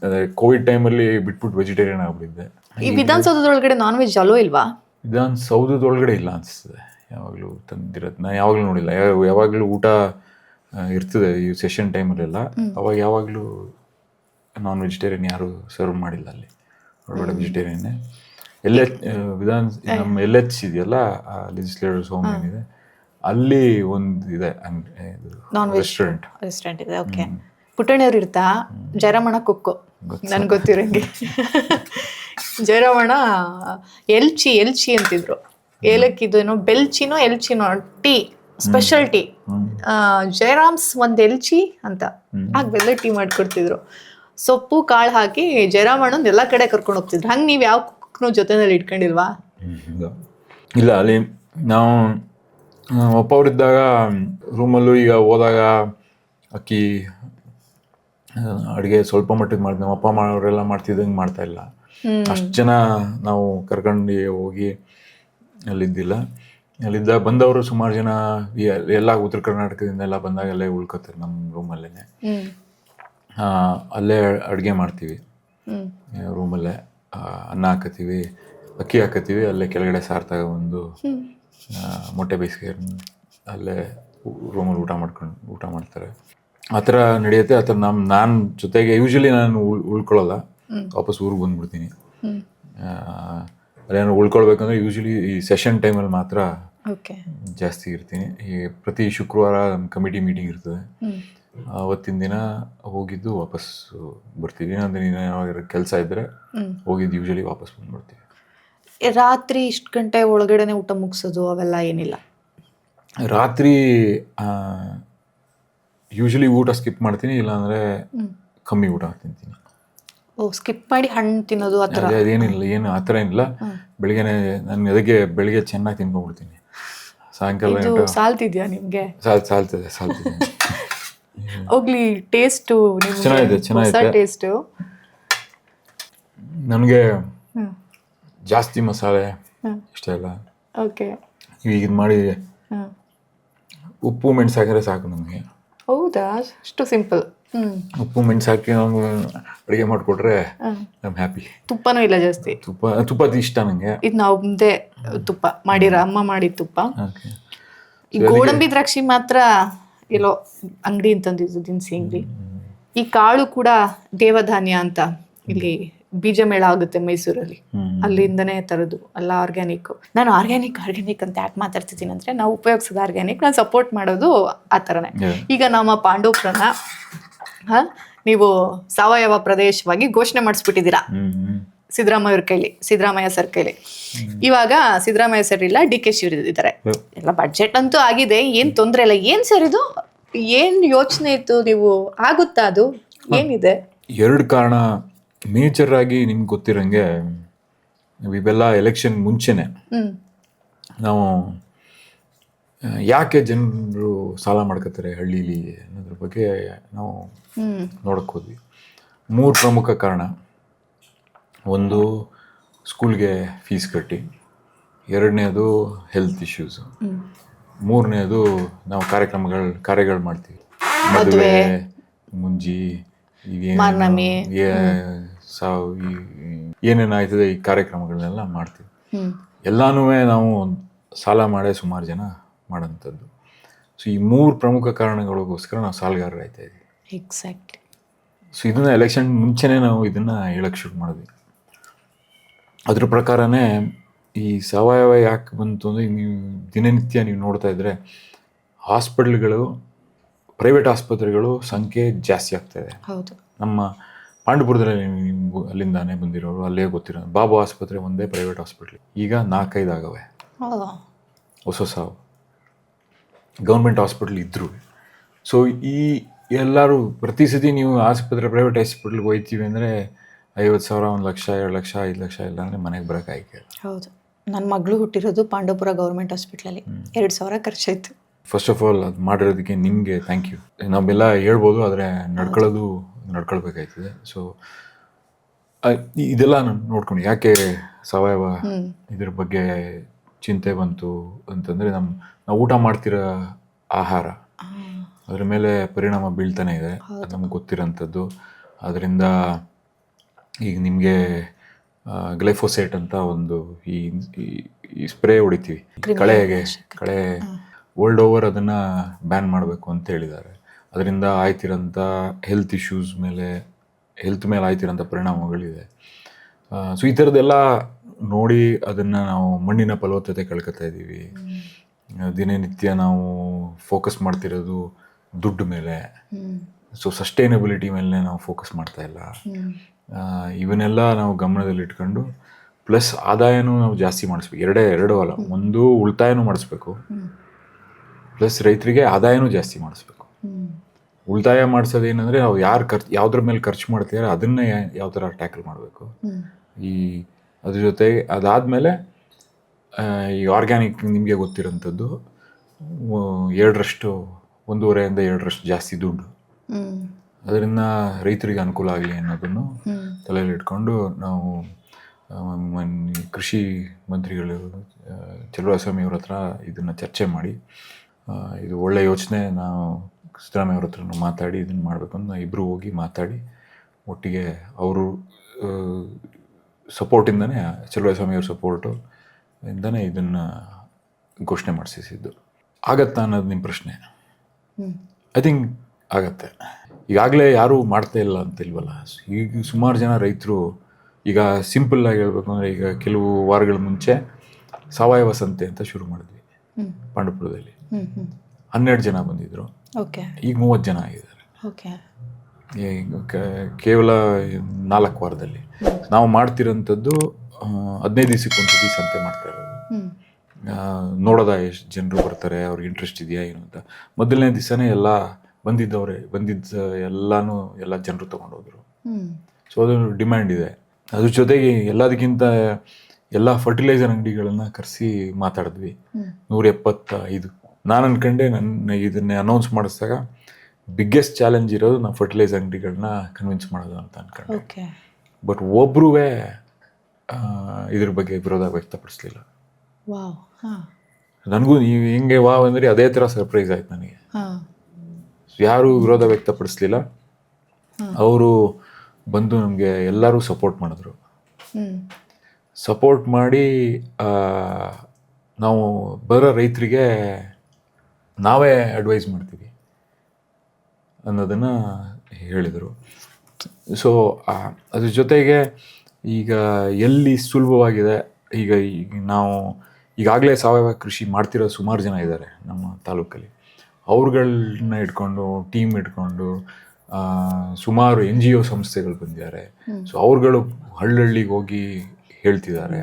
ಅದೇ ಕೋವಿಡ್ ಟೈಮಲ್ಲಿ ಬಿಟ್ಬಿಟ್ಟು ವೆಜಿಟೇರಿಯನ್ ಆಗ್ಬಿಟ್ಟಿದ್ದೆ. ಈ ವಿಧಾನಸೌಧದೊಳಗಡೆ ನಾನ್ ವೆಜ್ ಅಲೋ ಇಲ್ವಾ? ವಿಧಾನಸೌಧದೊಳಗಡೆ ಇಲ್ಲ ಅನಿಸ್ತದೆ, ಯಾವಾಗಲೂ ತಂದಿರೋದು ನಾನು ಯಾವಾಗಲೂ ನೋಡಿಲ್ಲ. ಯಾವಾಗಲೂ ಊಟ ಇರ್ತದೆ ಈ ಸೆಷನ್ ಟೈಮಲ್ಲೆಲ್ಲ, ಅವಾಗ ಯಾವಾಗಲೂ ನಾನ್ ವೆಜಿಟೇರಿಯನ್ ಯಾರು ಸರ್ವ್ ಮಾಡಿಲ್ಲ ಅಲ್ಲಿ, ಒಳಗಡೆ ವೆಜಿಟೇರಿಯನ್ನೇ. ನಮ್ಮ LH ಇದೆಯಲ್ಲ, ಲೆಜಿಸ್ಲೇಟಿವ್ಸ್ ಹೋಮ್ ಏನಿದೆ ಅಲ್ಲಿ ಒಂದು ಇದೆ ರೆಸ್ಟೋರೆಂಟ್ ಇದೆ. ಓಕೆ. ಪುಟ್ಟಣಿಯವ್ರು ಇರ್ತಾ ಜಯರಾಮಣ್ಣ ಕುಕ್ಕು ನನ್ಗೆ ಗೊತ್ತಿರಂಗೆ. ಜಯರಾಮಣ್ಣ ಎಲ್ಚಿ ಅಂತಿದ್ರು, ಏಲಕ್ಕಿದು ಎಲ್ಚಿನೋ ಟೀ, ಸ್ಪೆಷಲ್ ಟೀ, ಜಯರಾಮ್ಸ್ ಒಂದು ಎಲ್ಚಿ ಅಂತ ಬೆಲ್ಲ ಟೀ ಮಾಡ್ಕೊಡ್ತಿದ್ರು. ಸೊಪ್ಪು ಕಾಳು ಹಾಕಿ ಜಯರಾಮಣ್ಣನ ಎಲ್ಲ ಕಡೆ ಕರ್ಕೊಂಡು ಹೋಗ್ತಿದ್ರು. ಹಂಗೆ ನೀವು ಯಾವ ಕುಕ್ನು ಜೊತೆನಲ್ಲಿ ಇಟ್ಕೊಂಡಿಲ್ವಾ? ಇಲ್ಲ, ಅಲ್ಲಿ ನಾವು ಅಪ್ಪ ಅವರಿದ್ದಾಗ ರೂಮಲ್ಲೂ ಈಗ ಹೋದಾಗ ಅಕ್ಕಿ ಅಡುಗೆ ಸ್ವಲ್ಪ ಮಟ್ಟಿಗೆ ಮಾಡ್ತೀವಿ. ನಮ್ಮ ಅಪ್ಪ ಅವರೆಲ್ಲ ಮಾಡ್ತಿದ್ದಂಗೆ ಮಾಡ್ತಾ ಇಲ್ಲ. ಅಷ್ಟು ಜನ ನಾವು ಕರ್ಕೊಂಡು ಹೋಗಿ ಅಲ್ಲಿದ್ದಿಲ್ಲ. ಅಲ್ಲಿದ್ದ ಬಂದವರು ಸುಮಾರು ಜನ ಎಲ್ಲ ಉತ್ತರ ಕರ್ನಾಟಕದಿಂದ ಎಲ್ಲ ಬಂದಾಗ ಅಲ್ಲೇ ಉಳ್ಕೋತಾರೆ ನಮ್ಮ ರೂಮಲ್ಲೇ. ಅಲ್ಲೇ ಅಡುಗೆ ಮಾಡ್ತೀವಿ ರೂಮಲ್ಲೇ, ಅನ್ನ ಹಾಕತ್ತೀವಿ, ಅಕ್ಕಿ ಹಾಕತ್ತೀವಿ, ಅಲ್ಲೇ ಕೆಳಗಡೆ ಸಾರು ತಗೊಬಂದು ಮೊಟ್ಟೆ ಬೇಯಿಸ್ಕೊಂಡು ಅಲ್ಲೇ ರೂಮಲ್ಲಿ ಊಟ ಮಾಡ್ತಾರೆ. ಆ ಥರ ನಡೆಯುತ್ತೆ. ಆ ಥರ ನಾನು ಜೊತೆಗೆ ಯೂಶಲಿ ನಾನು ಉಳ್ಕೊಳ್ಳಲ್ಲ, ವಾಪಸ್ ಊರಿಗೆ ಬಂದ್ಬಿಡ್ತೀನಿ. ಅಲ್ಲೇನು ಉಳ್ಕೊಳ್ಬೇಕಂದ್ರೆ ಯೂಶಲಿ ಈ ಸೆಷನ್ ಟೈಮಲ್ಲಿ ಮಾತ್ರ ಜಾಸ್ತಿ ಇರ್ತೀನಿ. ಈ ಪ್ರತಿ ಶುಕ್ರವಾರ ನಮ್ಮ ಕಮಿಟಿ ಮೀಟಿಂಗ್ ಇರ್ತದೆ, ಅವತ್ತಿನ ದಿನ ಹೋಗಿದ್ದು ವಾಪಸ್ ಬರ್ತೀವಿ. ಅಂದರೆ ಯಾವಾಗ ಕೆಲಸ ಇದ್ದರೆ ಹೋಗಿದ್ದು ಯೂಶಲಿ ವಾಪಸ್ ಬಂದ್ಬಿಡ್ತೀವಿ. ರಾತ್ರಿ ಇಷ್ಟು ಗಂಟೆ ಒಳಗಡೆನೆ ಊಟ ಮುಗಿಸೋದು ಅವೆಲ್ಲ ಏನಿಲ್ಲ? ರಾತ್ರಿ ಯೂಶಲಿ ಊಟ ಸ್ಕಿಪ್ ಮಾಡ್ತೀನಿ, ಇಲ್ಲಾಂದರೆ ಕಮ್ಮಿ ಊಟ ತಿಂತೀನಿ. ಸ್ಕಿಪ್ ಮಾಡಿ ಹಣ್ಣು ತಿನ್ನೋದು ಆ ಥರ ಅದೇನಿಲ್ಲ, ಏನು ಆ ಥರ ಏನಿಲ್ಲ. ಬೆಳಿಗ್ಗೆನೆ ನಾನು ಅದಕ್ಕೆ ಬೆಳಿಗ್ಗೆ ಚೆನ್ನಾಗಿ ತಿನ್ಕೊಂಡ್ಬಿಡ್ತೀನಿ. ಸಾಯಂಕಾಲ ಸಾಲ್ತಿದ್ಯಾ ನಿಮಗೆ? ಸಾಲ್ತಿದೆ ಹೋಗ್ಲಿ. ಟೇಸ್ಟು ಚೆನ್ನಾಗಿದೆ ಟೇಸ್ಟು. ನನಗೆ ಜಾಸ್ತಿ ಮಸಾಲೆ ಇಷ್ಟ ಇಲ್ಲ. ಓಕೆ. ಈಗ ಇದು ಮಾಡಿ ಉಪ್ಪು ಮೆಣಸು ಹಾಕಿದ್ರೆ ಸಾಕು ನನಗೆ. ಹೌದಾ? ಅಷ್ಟು ಸಿಂಪಲ್. ಉಪ್ಪು ಮೆಣಸು ಹಾಕಿ ನಾವು ಅಡುಗೆ ಮಾಡಿಕೊಟ್ರೆ ಐ ಆಮ್ ಹ್ಯಾಪಿ. ತುಪ್ಪನೂ ಇಲ್ಲ ಜಾಸ್ತಿ? ತುಪ್ಪ ಇಷ್ಟ ನನಗೆ. ಇದು ನಾವು ಮುಂದೆ ತುಪ್ಪ ಅಮ್ಮ ಮಾಡಿದ ತುಪ್ಪ. ಈ ಗೋಡಂಬಿ ದ್ರಾಕ್ಷಿ ಮಾತ್ರ ಎಲ್ಲೋ ಅಂಗಡಿ ಅಂತಂದಿದ್ದು, ದಿನಸಿ ಅಂಗಡಿ. ಈ ಕಾಳು ಕೂಡ ದೇವಧಾನ್ಯ ಅಂತ ಇಲ್ಲಿ ಬೀಜ ಮೇಳ ಆಗುತ್ತೆ ಮೈಸೂರಲ್ಲಿ, ಅಲ್ಲಿಂದನೇ ತರೋದು ಎಲ್ಲ ಆರ್ಗ್ಯಾನಿಕ್. ನಾನು ಆರ್ಗ್ಯಾನಿಕ್ ಅಂತ ಯಾಕೆ ಮಾತಾಡ್ತಿದ್ದೀನಿ ಅಂದರೆ, ನಾವು ಉಪಯೋಗಿಸೋದು ಆರ್ಗ್ಯಾನಿಕ್, ನಾನು ಸಪೋರ್ಟ್ ಮಾಡೋದು ಆ ಥರನೇ. ಈಗ ನಮ್ಮ ಪಾಂಡವಪುರನ ನೀವು ಸಾವಯವ ಪ್ರದೇಶವಾಗಿ ಘೋಷಣೆ ಮಾಡಿಸ್ಬಿಟ್ಟಿದ್ದೀರಾ ಸಿದ್ದರಾಮಯ್ಯ ಸರ್ ಕೈಲಿ. ಇವಾಗ ಸಿದ್ದರಾಮಯ್ಯ ಸರ್ ಇಲ್ಲ, ಡಿ ಕೆ ಶಿವ್ ಇದ್ದಾರೆ. ಎಲ್ಲ ಬಡ್ಜೆಟ್ ಅಂತೂ ಆಗಿದೆ, ಏನ್ ತೊಂದರೆ ಇಲ್ಲ. ಏನ್ ಸರ್ ಇದು, ಏನ್ ಯೋಚನೆ ಇತ್ತು, ನೀವು ಆಗುತ್ತಾ ಅದು, ಏನಿದೆ? ಎರಡು ಕಾರಣ ಮೇಜರ್ ಆಗಿ ನಿಮ್ಗೆ ಗೊತ್ತಿರಂಗೆ, ಇವೆಲ್ಲ ಎಲೆಕ್ಷನ್ ಮುಂಚೆನೆ ನಾವು ಯಾಕೆ ಜನರು ಸಾಲ ಮಾಡ್ಕೋತಾರೆ ಹಳ್ಳೀಲಿ ಅನ್ನೋದ್ರ ಬಗ್ಗೆ ನಾವು ನೋಡಕ್ ಹೋದ್ವಿ. 3 ಪ್ರಮುಖ ಕಾರಣ. ಒಂದು, ಸ್ಕೂಲ್ಗೆ ಫೀಸ್ ಕಟ್ಟಿ. 2ನೇದು ಹೆಲ್ತ್ ಇಶ್ಯೂಸು. 3ನೇದು ನಾವು ಕಾರ್ಯಗಳು ಮಾಡ್ತೀವಿ, ಮದುವೆ, ಮುಂಜಿ, ಏನೇನಾಯ್ತದೆ ಈ ಕಾರ್ಯಕ್ರಮಗಳನ್ನೆಲ್ಲ ಮಾಡ್ತೀವಿ. ಎಲ್ಲಾನು ನಾವು ಸಾಲ ಮಾಡೇ ಸುಮಾರು ಜನ ಮಾಡೋಂಥದ್ದು. ಸೊ ಈ 3 ಪ್ರಮುಖ ಕಾರಣಗಳಿಗೋಸ್ಕರ ನಾವು ಸಾಲಗಾರರಾಯ್ತಾ ಇದ್ದೀವಿ. ಎಕ್ಸಾಕ್ಟ್ಲಿ. ಸೊ ಇದನ್ನ ಎಲೆಕ್ಷನ್ ಮುಂಚೆನೇ ನಾವು ಇದನ್ನ ಹೇಳಕ್ಕೆ ಶುರು ಮಾಡಿದ್ವಿ. ಅದ್ರ ಪ್ರಕಾರನೇ ಈ ಸಾವಯವ ಯಾಕೆ ಬಂತು ಅಂದರೆ, ನೀವು ದಿನನಿತ್ಯ ನೀವು ನೋಡ್ತಾ ಇದ್ರೆ ಹಾಸ್ಪಿಟ್ಲ್ಗಳು, ಪ್ರೈವೇಟ್ ಆಸ್ಪತ್ರೆಗಳು ಸಂಖ್ಯೆ ಜಾಸ್ತಿ ಆಗ್ತಾ ಇದೆ. ಹೌದು. ನಮ್ಮ ಪಾಂಡವಪುರದಲ್ಲಿ ಅಲ್ಲಿಂದಾನೇ ಬಂದಿರೋರು ಅಲ್ಲೇ ಗೊತ್ತಿರೋ ಬಾಬು ಆಸ್ಪತ್ರೆ ಒಂದೇ ಪ್ರೈವೇಟ್ ಹಾಸ್ಪಿಟ್ಲ್, ಈಗ 4-5 ಆಗವೆ ಹೊಸ ಸಾವು. ಗೌರ್ಮೆಂಟ್ ಹಾಸ್ಪಿಟ್ಲ್ ಇದ್ರು. ಸೊ ಈ ಎಲ್ಲರೂ ಪ್ರತಿ ಸತಿ ನೀವು ಪ್ರೈವೇಟ್ ಹಾಸ್ಪಿಟ್ಲ್ಗೆ ಹೋಗ್ತೀವಿ ಅಂದರೆ 50,000, 1 ಲಕ್ಷ, 2 ಲಕ್ಷ, 5 ಲಕ್ಷ ಇಲ್ಲ ಅಂದರೆ ಮನೆಗೆ ಬರೋಕೆ ಆಯ್ಕೆ. ಹೌದು. ನನ್ನ ಮಗಳು ಹುಟ್ಟಿರೋದು ಪಾಂಡವಪುರ ಗೌರ್ಮೆಂಟ್ ಹಾಸ್ಪಿಟ್ಲಲ್ಲಿ. 2,000 ಖರ್ಚಾಯ್ತು. ಫಸ್ಟ್ ಆಫ್ ಆಲ್ ಅದು ಮಾಡಿರೋದಕ್ಕೆ ನಿಮಗೆ ಥ್ಯಾಂಕ್ ಯು. ನಾವೆಲ್ಲ ಹೇಳ್ಬೋದು, ಆದರೆ ನಡ್ಕೊಳ್ಬೇಕಾಯ್ತದೆ. ಸೊ ಇದೆಲ್ಲ ನಾನು ನೋಡ್ಕೊಂಡು ಯಾಕೆ ಸಾವಯವ ಇದ್ರ ಬಗ್ಗೆ ಚಿಂತೆ ಬಂತು ಅಂತಂದರೆ, ನಾವು ಊಟ ಮಾಡ್ತಿರೋ ಆಹಾರ ಅದ್ರ ಮೇಲೆ ಪರಿಣಾಮ ಬೀಳ್ತಾನೆ ಇದೆ, ಅದು ನಮ್ಗೆ ಗೊತ್ತಿರೋಂಥದ್ದು. ಅದರಿಂದ ಈಗ ನಿಮಗೆ ಗ್ಲೈಫೋಸೇಟ್ ಅಂತ ಒಂದು ಈ ಸ್ಪ್ರೇ ಹೊಡಿತೀವಿ ಕಳೆ ವರ್ಲ್ಡ್ ಓವರ್, ಅದನ್ನು ಬ್ಯಾನ್ ಮಾಡಬೇಕು ಅಂತ ಹೇಳಿದ್ದಾರೆ. ಅದರಿಂದ ಆಯ್ತಿರೋಂಥ ಹೆಲ್ತ್ ಇಶ್ಯೂಸ್ ಮೇಲೆ ಆಯ್ತಿರೋಂಥ ಪರಿಣಾಮಗಳಿದೆ. ಸೊ ಈ ಥರದ್ದೆಲ್ಲ ನೋಡಿ ಅದನ್ನು ನಾವು ಮಣ್ಣಿನ ಫಲವತ್ತತೆ ಕಳ್ಕೊತಾ ಇದ್ದೀವಿ. ದಿನನಿತ್ಯ ನಾವು ಫೋಕಸ್ ಮಾಡ್ತಿರೋದು ದುಡ್ಡು ಮೇಲೆ. ಸೊ ಸಸ್ಟೈನಬಿಲಿಟಿ ಮೇಲೆ ನಾವು ಫೋಕಸ್ ಮಾಡ್ತಾ ಇಲ್ಲ. ಇವನ್ನೆಲ್ಲ ನಾವು ಗಮನದಲ್ಲಿಟ್ಕೊಂಡು, ಪ್ಲಸ್ ಆದಾಯನೂ ನಾವು ಜಾಸ್ತಿ ಮಾಡಿಸ್ಬೇಕು. ಎರಡು ಅಲ್ಲ, ಒಂದು ಉಳಿತಾಯನೂ ಮಾಡಿಸ್ಬೇಕು, ಪ್ಲಸ್ ರೈತರಿಗೆ ಆದಾಯನೂ ಜಾಸ್ತಿ ಮಾಡಿಸ್ಬೇಕು. ಉಳಿತಾಯ ಮಾಡಿಸೋದೇನೆಂದರೆ, ನಾವು ಯಾವುದ್ರ ಮೇಲೆ ಖರ್ಚು ಮಾಡ್ತೀರ ಅದನ್ನೇ ಯಾವ ಥರ ಟ್ಯಾಕಲ್ ಮಾಡಬೇಕು. ಅದ್ರ ಜೊತೆಗೆ ಅದಾದಮೇಲೆ ಈ ಆರ್ಗ್ಯಾನಿಕ್ ನಿಮಗೆ ಗೊತ್ತಿರೋಂಥದ್ದು 1.5ರಿಂದ 2 ಜಾಸ್ತಿ ದುಡ್ಡು. ಅದರಿಂದ ರೈತರಿಗೆ ಅನುಕೂಲ ಆಗಲಿ ಅನ್ನೋದನ್ನು ತಲೆಯಲ್ಲಿ ಇಟ್ಕೊಂಡು ನಾವು ಕೃಷಿ ಮಂತ್ರಿಗಳು ಚಲುವರಾಯಸ್ವಾಮಿ ಅವ್ರ ಹತ್ರ ಇದನ್ನು ಚರ್ಚೆ ಮಾಡಿ, ಇದು ಒಳ್ಳೆಯ ಯೋಚನೆ, ನಾವು ಸಿದ್ದರಾಮಯ್ಯ ಅವ್ರ ಹತ್ರ ಮಾತಾಡಿ ಇದನ್ನು ಮಾಡಬೇಕು ಅಂತ ಇಬ್ಬರು ಹೋಗಿ ಮಾತಾಡಿ, ಒಟ್ಟಿಗೆ ಅವರು ಸಪೋರ್ಟಿಂದನೇ, ಚಲುವರಾಯಸ್ವಾಮಿ ಅವ್ರ ಸಪೋರ್ಟು ಇಂದನೇ ಇದನ್ನು ಘೋಷಣೆ ಮಾಡಿಸಿದ್ದು. ಆಗತ್ತಾ ಅನ್ನೋದು ನಿಮ್ಮ ಪ್ರಶ್ನೆ. ಐ ಥಿಂಕ್ ಆಗತ್ತೆ. ಈಗಾಗಲೇ ಯಾರೂ ಮಾಡ್ತಾ ಇಲ್ಲ ಅಂತ ಇಲ್ವಲ್ಲ. ಈಗ ಸುಮಾರು ಜನ ರೈತರು, ಈಗ ಸಿಂಪಲ್ಲಾಗಿ ಹೇಳ್ಬೇಕು ಅಂದರೆ, ಈಗ ಕೆಲವು ವಾರಗಳ ಮುಂಚೆ ಸಾವಯವ ಸಂತೆ ಅಂತ ಶುರು ಮಾಡಿದ್ವಿ ಪಾಂಡವಪುರದಲ್ಲಿ. 12 ಜನ ಬಂದಿದ್ರು, ಈಗ 30 ಜನ ಆಗಿದ್ದಾರೆ. ಕೇವಲ 4 ವಾರದಲ್ಲಿ. ನಾವು ಮಾಡ್ತಿರೋಂಥದ್ದು 15 ದಿವಸಕ್ಕೊಂದ್ಸತಿ ಸಂತೆ ಮಾಡ್ತಾ ಇರೋದು. ನೋಡೋದ ಎಷ್ಟು ಜನರು ಬರ್ತಾರೆ, ಅವ್ರಿಗೆ ಇಂಟ್ರೆಸ್ಟ್ ಇದೆಯಾ ಏನು ಅಂತ. ಮೊದಲನೇ ದಿವಸನೇ ಎಲ್ಲ ಎಲ್ಲ ಜನರು ತೊಗೊಂಡೋದ್ರು. ಸೊ ಅದು ಡಿಮ್ಯಾಂಡ್ ಇದೆ. ಅದ್ರ ಜೊತೆಗೆ ಎಲ್ಲದಕ್ಕಿಂತ ಎಲ್ಲ ಫರ್ಟಿಲೈಸರ್ ಅಂಗಡಿಗಳನ್ನ ಕರೆಸಿ ಮಾತಾಡಿದ್ವಿ. 175. ನಾನು ಅನ್ಕೊಂಡೆ, ಇದನ್ನೇ ಅನೌನ್ಸ್ ಮಾಡಿಸಿದಾಗ ಬಿಗ್ಗೆಸ್ಟ್ ಚಾಲೆಂಜ್ ಇರೋದು ನಾವು ಫರ್ಟಿಲೈಸರ್ ಅಂಗಡಿಗಳನ್ನ ಕನ್ವಿನ್ಸ್ ಮಾಡೋದು ಅಂತ ಅನ್ಕೊಂಡೆ. ಬಟ್ ಒಬ್ರೂ ಇದ್ರ ಬಗ್ಗೆ ವಿರೋಧ ವ್ಯಕ್ತಪಡಿಸ್ಲಿಲ್ಲ. ನನಗೂ ನೀವು ಹೆಂಗೆ ಅಂದರೆ ಅದೇ ಥರ ಸರ್ಪ್ರೈಸ್ ಆಯ್ತು ನನಗೆ. ಯಾರೂ ವಿರೋಧ ವ್ಯಕ್ತಪಡಿಸ್ಲಿಲ್ಲ. ಅವರು ಬಂದು ನಮಗೆ ಎಲ್ಲರೂ ಸಪೋರ್ಟ್ ಮಾಡಿದ್ರು. ಸಪೋರ್ಟ್ ಮಾಡಿ ನಾವು ಬರೋ ರೈತರಿಗೆ ನಾವೇ ಅಡ್ವೈಸ್ ಮಾಡ್ತೀವಿ ಅನ್ನೋದನ್ನು ಹೇಳಿದರು. ಸೊ ಅದ್ರ ಜೊತೆಗೆ ಈಗ ಎಲ್ಲಿ ಸುಲಭವಾಗಿದೆ, ಈಗ ನಾವು ಈಗಾಗಲೇ ಸಾವಯವ ಕೃಷಿ ಮಾಡ್ತಿರೋ ಸುಮಾರು ಜನ ಇದ್ದಾರೆ ನಮ್ಮ ತಾಲೂಕಲ್ಲಿ. ಅವ್ರುಗಳನ್ನ ಇಟ್ಕೊಂಡು ಟೀಮ್ ಇಟ್ಕೊಂಡು ಸುಮಾರು NGO ಸಂಸ್ಥೆಗಳು ಬಂದಿದ್ದಾರೆ. ಸೊ ಅವ್ರುಗಳು ಹಳ್ಳಿಗೆ ಹೋಗಿ ಹೇಳ್ತಿದ್ದಾರೆ,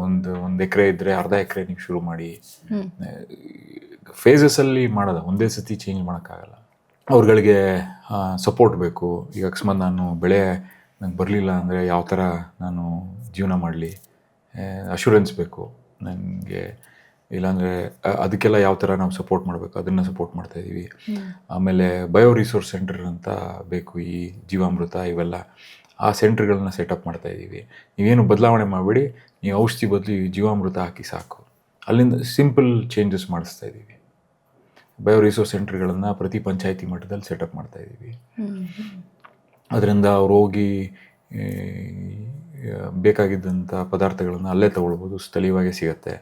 ಒಂದು ಎಕರೆ ಇದ್ದರೆ ಅರ್ಧ ಎಕರೆ ನೀವು ಶುರು ಮಾಡಿ. ಫೇಸಸಲ್ಲಿ ಮಾಡೋದ, ಒಂದೇ ಸತಿ ಚೇಂಜ್ ಮಾಡೋಕ್ಕಾಗಲ್ಲ. ಅವ್ರುಗಳಿಗೆ ಸಪೋರ್ಟ್ ಬೇಕು. ಈಗ ಅಕಸ್ಮಾತ್ ನಾನು ಬೆಳೆ ನಂಗೆ ಬರಲಿಲ್ಲ ಅಂದರೆ ಯಾವ ಥರ ನಾನು ಜೀವನ ಮಾಡಲಿ, ಅಶ್ಯೂರೆನ್ಸ್ ಬೇಕು ನನಗೆ. ಇಲ್ಲಾಂದರೆ ಅದಕ್ಕೆಲ್ಲ ಯಾವ ಥರ ನಾವು ಸಪೋರ್ಟ್ ಮಾಡಬೇಕು, ಅದನ್ನು ಸಪೋರ್ಟ್ ಮಾಡ್ತಾಯಿದ್ದೀವಿ. ಆಮೇಲೆ ಬಯೋ ರಿಸೋರ್ಸ್ ಸೆಂಟರ್ ಅಂತ ಬೇಕು, ಈ ಜೀವಾಮೃತ ಇವೆಲ್ಲ ಆ ಸೆಂಟ್ರ್ಗಳನ್ನ ಸೆಟಪ್ ಮಾಡ್ತಾಯಿದ್ದೀವಿ. ನೀವೇನು ಬದಲಾವಣೆ ಮಾಡಬೇಡಿ, ನೀವು ಔಷಧಿ ಬದಲು ಜೀವಾಮೃತ ಹಾಕಿ ಸಾಕು. ಅಲ್ಲಿಂದ ಸಿಂಪಲ್ ಚೇಂಜಸ್ ಮಾಡಿಸ್ತಾ ಇದ್ದೀವಿ. ಬಯೋ ರಿಸೋರ್ಸ್ ಸೆಂಟ್ರ್ಗಳನ್ನು ಪ್ರತಿ ಪಂಚಾಯತಿ ಮಟ್ಟದಲ್ಲಿ ಸೆಟಪ್ ಮಾಡ್ತಾಯಿದ್ದೀವಿ. ಅದರಿಂದ ಅವ್ರು ಹೋಗಿ ಬೇಕಾಗಿದ್ದಂಥ ಪದಾರ್ಥಗಳನ್ನು ಅಲ್ಲೇ ತೊಗೊಳ್ಬೋದು, ಸ್ಥಳೀಯವಾಗಿ ಸಿಗುತ್ತೆ.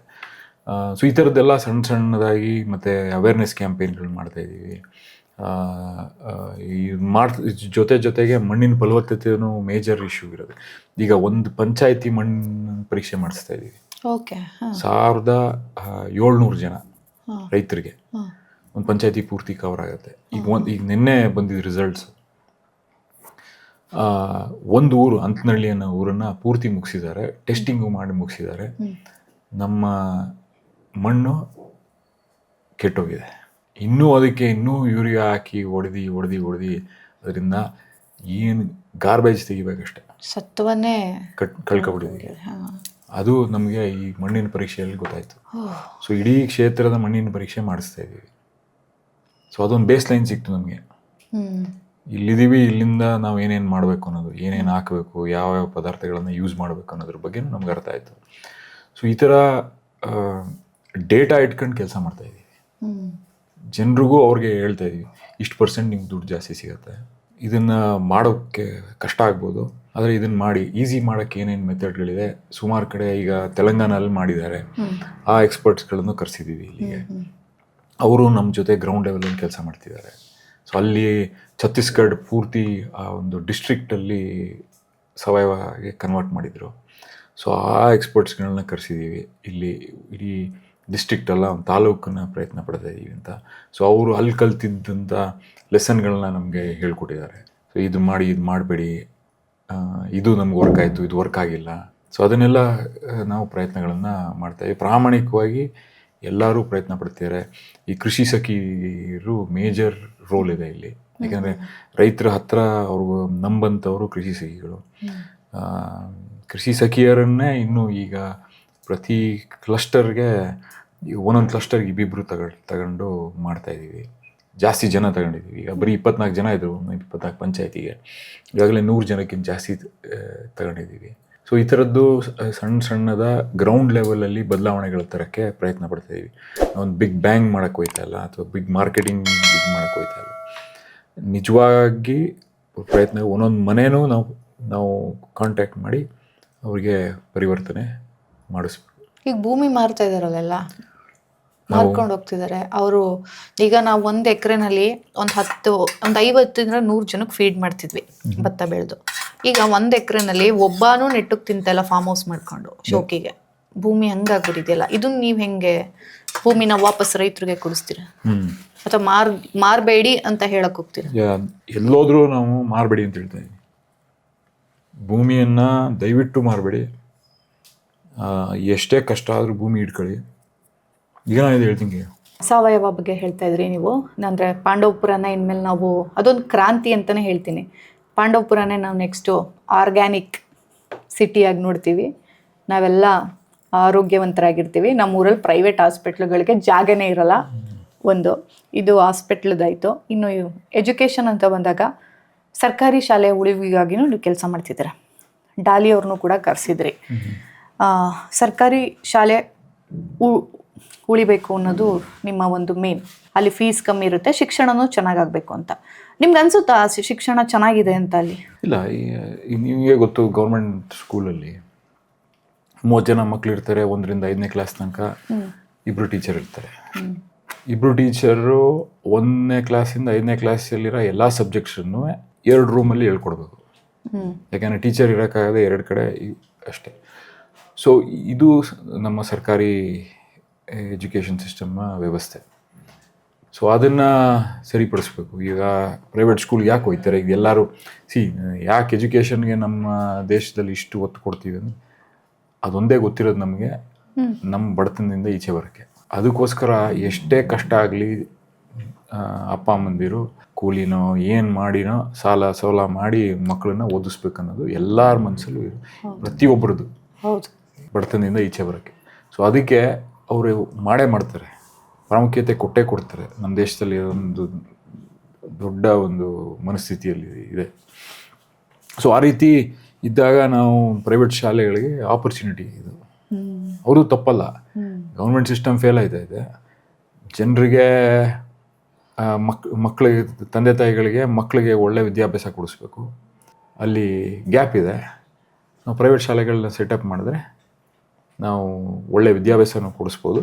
ಸೊ ಈ ಥರದ್ದೆಲ್ಲ ಸಣ್ಣದಾಗಿ ಮತ್ತು ಅವೇರ್ನೆಸ್ ಕ್ಯಾಂಪೇನ್ಗಳು ಮಾಡ್ತಾಯಿದ್ದೀವಿ. ಜೊತೆಗೆ ಮಣ್ಣಿನ ಫಲವತ್ತತೆಯೂ ಮೇಜರ್ ಇಶ್ಯೂ ಇರೋದು. ಈಗ ಒಂದು ಪಂಚಾಯತಿ ಮಣ್ಣು ಪರೀಕ್ಷೆ ಮಾಡಿಸ್ತಾ ಇದ್ದೀವಿ. 1700 ಜನ ರೈತರಿಗೆ ಒಂದು ಪಂಚಾಯತಿ ಪೂರ್ತಿ ಕವರ್ ಆಗುತ್ತೆ. ಈಗ ನಿನ್ನೆ ಬಂದಿದ್ದ ರಿಸಲ್ಟ್ಸು, ಒಂದು ಊರು ಅಂತನಹಳ್ಳಿ ಅನ್ನೋ ಊರನ್ನು ಪೂರ್ತಿ ಮುಗಿಸಿದ್ದಾರೆ, ಟೆಸ್ಟಿಂಗು ಮಾಡಿ ಮುಗಿಸಿದ್ದಾರೆ. ನಮ್ಮ ಮಣ್ಣು ಕೆಟ್ಟೋಗಿದೆ. ಅದಕ್ಕೆ ಇನ್ನೂ ಯೂರಿಯಾ ಹಾಕಿ ಹೊಡೆದು ಅದರಿಂದ ಏನು ಗಾರ್ಬೇಜ್ ತೆಗಿಬೇಕಷ್ಟೆ, ಸತ್ವನ್ನೇ ಕಳ್ಕೊಬಿಟ್ಟಿದ್ದೀವಿ. ಅದು ನಮಗೆ ಈ ಮಣ್ಣಿನ ಪರೀಕ್ಷೆಯಲ್ಲಿ ಗೊತ್ತಾಯಿತು. ಸೊ ಇಡೀ ಕ್ಷೇತ್ರದ ಮಣ್ಣಿನ ಪರೀಕ್ಷೆ ಮಾಡಿಸ್ತಾ ಇದ್ದೀವಿ. ಸೊ ಅದೊಂದು ಬೇಸ್ ಲೈನ್ ಸಿಕ್ತು ನಮಗೆ. ಇಲ್ಲಿದ್ದೀವಿ, ಇಲ್ಲಿಂದ ನಾವು ಏನೇನು ಮಾಡಬೇಕು ಅನ್ನೋದು, ಏನೇನು ಹಾಕಬೇಕು, ಯಾವ್ಯಾವ ಪದಾರ್ಥಗಳನ್ನು ಯೂಸ್ ಮಾಡಬೇಕು ಅನ್ನೋದ್ರ ಬಗ್ಗೆ ನಮ್ಗೆ ಅರ್ಥ ಆಯಿತು. ಸೊ ಈ ಥರ ಡೇಟಾ ಇಟ್ಕೊಂಡು ಕೆಲಸ ಮಾಡ್ತಾಯಿದ್ದೀವಿ. ಜನರಿಗೂ ಅವ್ರಿಗೆ ಹೇಳ್ತಾ ಇದ್ದೀವಿ, ಇಷ್ಟು % ನಿಮ್ಗೆ ದುಡ್ಡು ಜಾಸ್ತಿ ಸಿಗುತ್ತೆ. ಇದನ್ನು ಮಾಡೋಕ್ಕೆ ಕಷ್ಟ ಆಗ್ಬೋದು, ಆದರೆ ಇದನ್ನು ಮಾಡಿ ಈಸಿ ಮಾಡೋಕ್ಕೆ ಏನೇನು ಮೆಥಡ್ಗಳಿದೆ ಸುಮಾರು ಕಡೆ ಈಗ ತೆಲಂಗಾಣಲ್ಲಿ ಮಾಡಿದ್ದಾರೆ. ಆ ಎಕ್ಸ್ಪರ್ಟ್ಸ್ಗಳನ್ನು ಕರೆಸಿದ್ದೀವಿ ಇಲ್ಲಿಗೆ. ಅವರು ನಮ್ಮ ಜೊತೆ ಗ್ರೌಂಡ್ ಲೆವೆಲಲ್ಲಿ ಕೆಲಸ ಮಾಡ್ತಿದ್ದಾರೆ. ಸೊ ಅಲ್ಲಿ ಛತ್ತೀಸ್ಗಢ ಪೂರ್ತಿ ಆ ಒಂದು ಡಿಸ್ಟ್ರಿಕ್ಟಲ್ಲಿ ಸಾವಯವಗೆ ಕನ್ವರ್ಟ್ ಮಾಡಿದರು. ಸೊ ಆ ಎಕ್ಸ್ಪರ್ಟ್ಸ್ಗಳನ್ನ ಕರೆಸಿದ್ದೀವಿ. ಇಲ್ಲಿ ಇಡೀ ಡಿಸ್ಟ್ರಿಕ್ಟಲ್ಲ ಒಂದು ತಾಲೂಕನ್ನ ಪ್ರಯತ್ನ ಪಡ್ತಾ ಇದ್ದೀವಿ ಅಂತ. ಸೊ ಅವರು ಅಲ್ಲಿ ಕಲ್ತಿದ್ದಂಥ ಲೆಸನ್ಗಳನ್ನ ನಮಗೆ ಹೇಳ್ಕೊಟ್ಟಿದ್ದಾರೆ. ಸೊ ಇದು ಮಾಡಿ, ಇದು ಮಾಡಬೇಡಿ, ಇದು ನಮ್ಗೆ ವರ್ಕ್ ಆಯಿತು, ಇದು ವರ್ಕ್ ಆಗಿಲ್ಲ. ಸೊ ಅದನ್ನೆಲ್ಲ ನಾವು ಪ್ರಯತ್ನಗಳನ್ನು ಮಾಡ್ತಾಯಿದ್ದೀವಿ. ಪ್ರಾಮಾಣಿಕವಾಗಿ ಎಲ್ಲರೂ ಪ್ರಯತ್ನ ಪಡ್ತಿದ್ದಾರೆ. ಈ ಕೃಷಿ ಸಖಿಯರು ಮೇಜರ್ ರೋಲ್ ಇದೆ ಇಲ್ಲಿ. ಯಾಕೆಂದರೆ ರೈತರ ಹತ್ರ ಅವ್ರಿಗೂ ನಂಬಂಥವರು ಕೃಷಿ ಸಖಿಗಳು. ಕೃಷಿ ಸಖಿಯರನ್ನೇ ಇನ್ನೂ ಈಗ ಪ್ರತಿ ಕ್ಲಸ್ಟರ್ಗೆ ಒಂದೊಂದು ಕ್ಲಸ್ಟರ್ಗೆ ಇಬ್ಬಿಬ್ಬರು ತಗೊಂಡು ಮಾಡ್ತಾಯಿದ್ದೀವಿ. ಜಾಸ್ತಿ ಜನ ತಗೊಂಡಿದ್ದೀವಿ. ಈಗ ಬರೀ 24 ಜನ ಇದ್ದರು 24 ಪಂಚಾಯತಿಗೆ, ಈಗಾಗಲೇ 100 ಜನಕ್ಕಿಂತ ಜಾಸ್ತಿ ತಗೊಂಡಿದ್ದೀವಿ. ಸೊ ಈ ಥರದ್ದು ಸಣ್ಣದ ಗ್ರೌಂಡ್ ಲೆವೆಲಲ್ಲಿ ಬದಲಾವಣೆಗಳ ತರೋಕ್ಕೆ ಪ್ರಯತ್ನ ಪಡ್ತಾಯಿದ್ದೀವಿ. ಒಂದು ಬಿಗ್ ಬ್ಯಾಂಗ್ ಮಾಡೋಕ್ಕೆ ಹೋಯ್ತಾ ಇಲ್ಲ, ಅಥವಾ ಬಿಗ್ ಮಾರ್ಕೆಟಿಂಗ್ ಮಾಡೋಕ್ಕೆ ಹೋಯ್ತಾ ಇಲ್ಲ. ನಿಜವಾಗಿ ಪ್ರಯತ್ನ, ಒಂದೊಂದು ಮನೇನೂ ನಾವು ಕಾಂಟ್ಯಾಕ್ಟ್ ಮಾಡಿ ಅವ್ರಿಗೆ ಪರಿವರ್ತನೆ ಮಾಡಿಸ್ಬೇಕು. ಈಗ ಭೂಮಿ ಮಾರ್ತಾ ಇದ್ದಾರಲ್ಲೆಲ್ಲ, ಮಾರ್ಕೊಂಡು ಹೋಗ್ತಿದ್ದಾರೆ ಅವರು. ಈಗ ನಾವು 1 ಎಕರೆನಲ್ಲಿ ಒಂದು 50-100 ಜನಕ್ಕೆ ಫೀಡ್ ಮಾಡ್ತಿದ್ವಿ ಭತ್ತ ಬೆಳೆದು. ಈಗ 1 ಎಕರೆನಲ್ಲಿ ಒಬ್ಬನೂ ನೆಟ್ಟಕ್ಕೆ ತಿಂತಲ್ಲ, ಫಾರ್ಮ್ ಹೌಸ್ ಮಾಡ್ಕೊಂಡು ಶೋಕಿಗೆ. ಭೂಮಿ ಹಂಗಾಗ್ಬಿಟ್ಟಿದೆಯಲ್ಲ, ಇದನ್ನ ನೀವು ಹೆಂಗೆ ಭೂಮಿನ ವಾಪಸ್ ರೈತರಿಗೆ ಕೊಡಿಸ್ತೀರಾ, ಅಥವಾ ಮಾರಬೇಡಿ ಅಂತ ಹೇಳಕ್ ಹೋಗ್ತೀರಾ? ಎಲ್ಲೋದ್ರೂ ನಾವು ಮಾರಬೇಡಿ ಅಂತ ಹೇಳ್ತಾ ಇದ್ದೀವಿ. ಭೂಮಿಯನ್ನು ದಯವಿಟ್ಟು ಮಾರಬೇಡಿ. ಎಷ್ಟೇ ಕಷ್ಟ ಆದರೂ ಭೂಮಿ ಇಟ್ಕೊಳ್ಳಿ. ಈಗ ನಾನು ಇದು ಹೇಳ್ತೀನಿ, ಸಾವಯವ ಬಗ್ಗೆ ಹೇಳ್ತಾ ಇದ್ರಿ ನೀವು. ಅಂದರೆ ಪಾಂಡವಪುರನ ಇನ್ಮೇಲೆ ನಾವು ಅದೊಂದು ಕ್ರಾಂತಿ ಅಂತಲೇ ಹೇಳ್ತೀನಿ. ಪಾಂಡವಪುರನೇ ನಾವು ನೆಕ್ಸ್ಟು ಆರ್ಗ್ಯಾನಿಕ್ ಸಿಟಿಯಾಗಿ ನೋಡ್ತೀವಿ. ನಾವೆಲ್ಲ ಆರೋಗ್ಯವಂತರಾಗಿರ್ತೀವಿ. ನಮ್ಮೂರಲ್ಲಿ ಪ್ರೈವೇಟ್ ಹಾಸ್ಪಿಟ್ಲುಗಳಿಗೆ ಜಾಗನೇ ಇರಲ್ಲ. ಇದು ಹಾಸ್ಪಿಟ್ಲದಾಯಿತು. ಇನ್ನು ಎಜುಕೇಷನ್ ಅಂತ ಬಂದಾಗ ಸರ್ಕಾರಿ ಶಾಲೆಯ ಉಳಿವಿಗಾಗಿನೂ ನೀವು ಕೆಲಸ ಮಾಡ್ತಿದ್ದೀರ. ಡಾಲಿ ಅವ್ರನ್ನೂ ಕೂಡ ಕರೆಸಿದ್ರಿ. ಸರ್ಕಾರಿ ಶಾಲೆ ಉಳಿಬೇಕು ಅನ್ನೋದು ನಿಮ್ಮ ಒಂದು ಮೇನ್. ಅಲ್ಲಿ ಫೀಸ್ ಕಮ್ಮಿ ಇರುತ್ತೆ, ಶಿಕ್ಷಣನೂ ಚೆನ್ನಾಗಾಗಬೇಕು ಅಂತ. ನಿಮ್ಗೆ ಅನ್ಸುತ್ತಾ ಶಿಕ್ಷಣ ಚೆನ್ನಾಗಿದೆ ಅಂತ ಅಲ್ಲಿ? ಇಲ್ಲ, ನಿಮಗೆ ಗೊತ್ತು, ಗೌರ್ಮೆಂಟ್ ಸ್ಕೂಲಲ್ಲಿ 30 ಜನ ಮಕ್ಕಳು ಇರ್ತಾರೆ. 1ರಿಂದ 5ನೇ ಕ್ಲಾಸ್ ತನಕ 2 ಟೀಚರ್ ಇರ್ತಾರೆ. 2 ಟೀಚರು 1ನೇ ಕ್ಲಾಸಿಂದ 5ನೇ ಕ್ಲಾಸಲ್ಲಿರೋ ಎಲ್ಲ ಸಬ್ಜೆಕ್ಟ್ಸನ್ನು 2 ರೂಮಲ್ಲಿ ಹೇಳ್ಕೊಡ್ಬೇಕು. ಯಾಕೆಂದರೆ ಟೀಚರ್ ಇರೋಕ್ಕಾಗದೆ 2 ಕಡೆ ಅಷ್ಟೇ. ಸೊ ಇದು ನಮ್ಮ ಸರ್ಕಾರಿ ಎಜುಕೇಷನ್ ಸಿಸ್ಟಮ್ನ ವ್ಯವಸ್ಥೆ. ಸೊ ಅದನ್ನು ಸರಿಪಡಿಸ್ಬೇಕು. ಈಗ ಪ್ರೈವೇಟ್ ಸ್ಕೂಲ್ಗೆ ಯಾಕೆ ಹೋಗ್ತಾರೆ ಈಗ ಎಲ್ಲರೂ? ಯಾಕೆ ಎಜುಕೇಷನ್ಗೆ ನಮ್ಮ ದೇಶದಲ್ಲಿ ಇಷ್ಟು ಒತ್ತು ಕೊಡ್ತೀವಿ ಅಂದರೆ ಅದೊಂದೇ ಗೊತ್ತಿರೋದು ನಮಗೆ, ನಮ್ಮ ಬಡತನದಿಂದ ಈಚೆ ಬರೋಕ್ಕೆ. ಅದಕ್ಕೋಸ್ಕರ ಎಷ್ಟೇ ಕಷ್ಟ ಆಗಲಿ ಅಪ್ಪ ಅಮ್ಮಂದಿರು ಕೂಲಿನೋ ಏನು ಮಾಡಿನೋ ಸಾಲ ಮಾಡಿ ಮಕ್ಕಳನ್ನ ಓದಿಸ್ಬೇಕನ್ನೋದು ಎಲ್ಲರ ಮನಸ್ಸಲ್ಲೂ ಪ್ರತಿಯೊಬ್ಬರದ್ದು, ಹೌದು, ಬಡತನದಿಂದ ಈಚೆ ಬರೋಕ್ಕೆ. ಸೊ ಅದಕ್ಕೆ ಅವರು ಮಾಡ್ತಾರೆ, ಪ್ರಾಮುಖ್ಯತೆ ಕೊಡ್ತಾರೆ. ನಮ್ಮ ದೇಶದಲ್ಲಿ ಒಂದು ದೊಡ್ಡ ಒಂದು ಮನಸ್ಥಿತಿಯಲ್ಲಿ ಇದೆ. ಸೊ ಆ ರೀತಿ ಇದ್ದಾಗ ನಾವು ಪ್ರೈವೇಟ್ ಶಾಲೆಗಳಿಗೆ ಆಪರ್ಚುನಿಟಿ ಇದು ಅವರು ತಪ್ಪಲ್ಲ. ಗೌರ್ಮೆಂಟ್ ಸಿಸ್ಟಮ್ ಫೇಲ್ ಆಯ್ತಾ ಇದೆ. ಜನರಿಗೆ ಮಕ್ಕಳಿಗೆ, ತಂದೆ ತಾಯಿಗಳಿಗೆ ಮಕ್ಕಳಿಗೆ ಒಳ್ಳೆ ವಿದ್ಯಾಭ್ಯಾಸ ಕೊಡಿಸ್ಬೇಕು. ಅಲ್ಲಿ ಗ್ಯಾಪ್ ಇದೆ. ನಾವು ಪ್ರೈವೇಟ್ ಶಾಲೆಗಳನ್ನ ಸೆಟಪ್ ಮಾಡಿದ್ರೆ ನಾವು ಒಳ್ಳೆ ವಿದ್ಯಾಭ್ಯಾಸನ ಕೊಡಿಸ್ಬೋದು,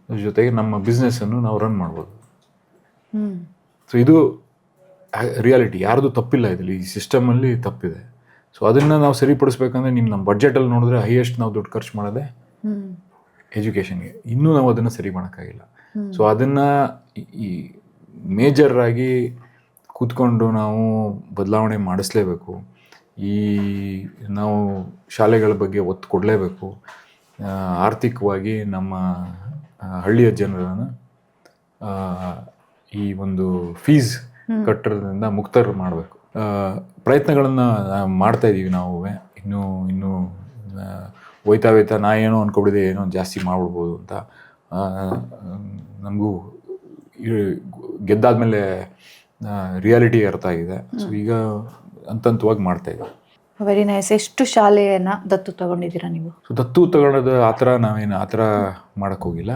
ಅದ್ರ ಜೊತೆಗೆ ನಮ್ಮ ಬಿಸ್ನೆಸ್ಸನ್ನು ನಾವು ರನ್ ಮಾಡ್ಬೋದು. ಸೊ ಇದು ರಿಯಾಲಿಟಿ, ಯಾರ್ದು ತಪ್ಪಿಲ್ಲ ಇದರಲ್ಲಿ, ಈ ಸಿಸ್ಟಮಲ್ಲಿ ತಪ್ಪಿದೆ. ಸೊ ಅದನ್ನು ನಾವು ಸರಿಪಡಿಸ್ಬೇಕಂದ್ರೆ ನಮ್ಮ ಬಡ್ಜೆಟಲ್ಲಿ ನೋಡಿದ್ರೆ ಹೈಯೆಸ್ಟ್ ನಾವು ದುಡ್ಡು ಖರ್ಚು ಮಾಡೋದೇ ಎಜುಕೇಷನ್ಗೆ. ಇನ್ನೂ ನಾವು ಅದನ್ನು ಸರಿ ಮಾಡೋಕ್ಕಾಗಿಲ್ಲ. ಸೊ ಅದನ್ನು ಈ ಮೇಜರ್ ಆಗಿ ಕೂತ್ಕೊಂಡು ನಾವು ಬದಲಾವಣೆ ಮಾಡಿಸ್ಲೇಬೇಕು. ನಾವು ಶಾಲೆಗಳ ಬಗ್ಗೆ ಒತ್ತು ಕೊಡಲೇಬೇಕು. ಆರ್ಥಿಕವಾಗಿ ನಮ್ಮ ಹಳ್ಳಿಯ ಜನರನ್ನು ಈ ಒಂದು ಫೀಸ್ ಕಟ್ಟೋದ್ರಿಂದ ಮುಕ್ತರು ಮಾಡಬೇಕು. ಪ್ರಯತ್ನಗಳನ್ನು ಮಾಡ್ತಾ ಇದ್ದೀವಿ ನಾವು. ಇನ್ನೂ ಹೋಯ್ತಾ ನಾ ಏನೋ ಅಂದ್ಕೊಬಿಡಿದೆ, ಏನೋ ಜಾಸ್ತಿ ಮಾಡ್ಬಿಡ್ಬೋದು ಅಂತ. ನಮಗೂ ಗೆದ್ದಾದ್ಮೇಲೆ ರಿಯಾಲಿಟಿ ಅರ್ಥ ಆಗಿದೆ. ಸೊ ಈಗ ಹಂತವಾಗಿ ಮಾಡ್ತಾ ಇದ್ದೀವಿ. Very nice. ಎಷ್ಟು ಶಾಲೆಯನ್ನು ದತ್ತು ತಗೊಂಡಿದ್ದೀರಾ ನೀವು? ಸೊ ದತ್ತು ತಗೊಳ್ಳೋದು ಆ ಥರ ಮಾಡೋಕ್ಕೆ ಹೋಗಿಲ್ಲ.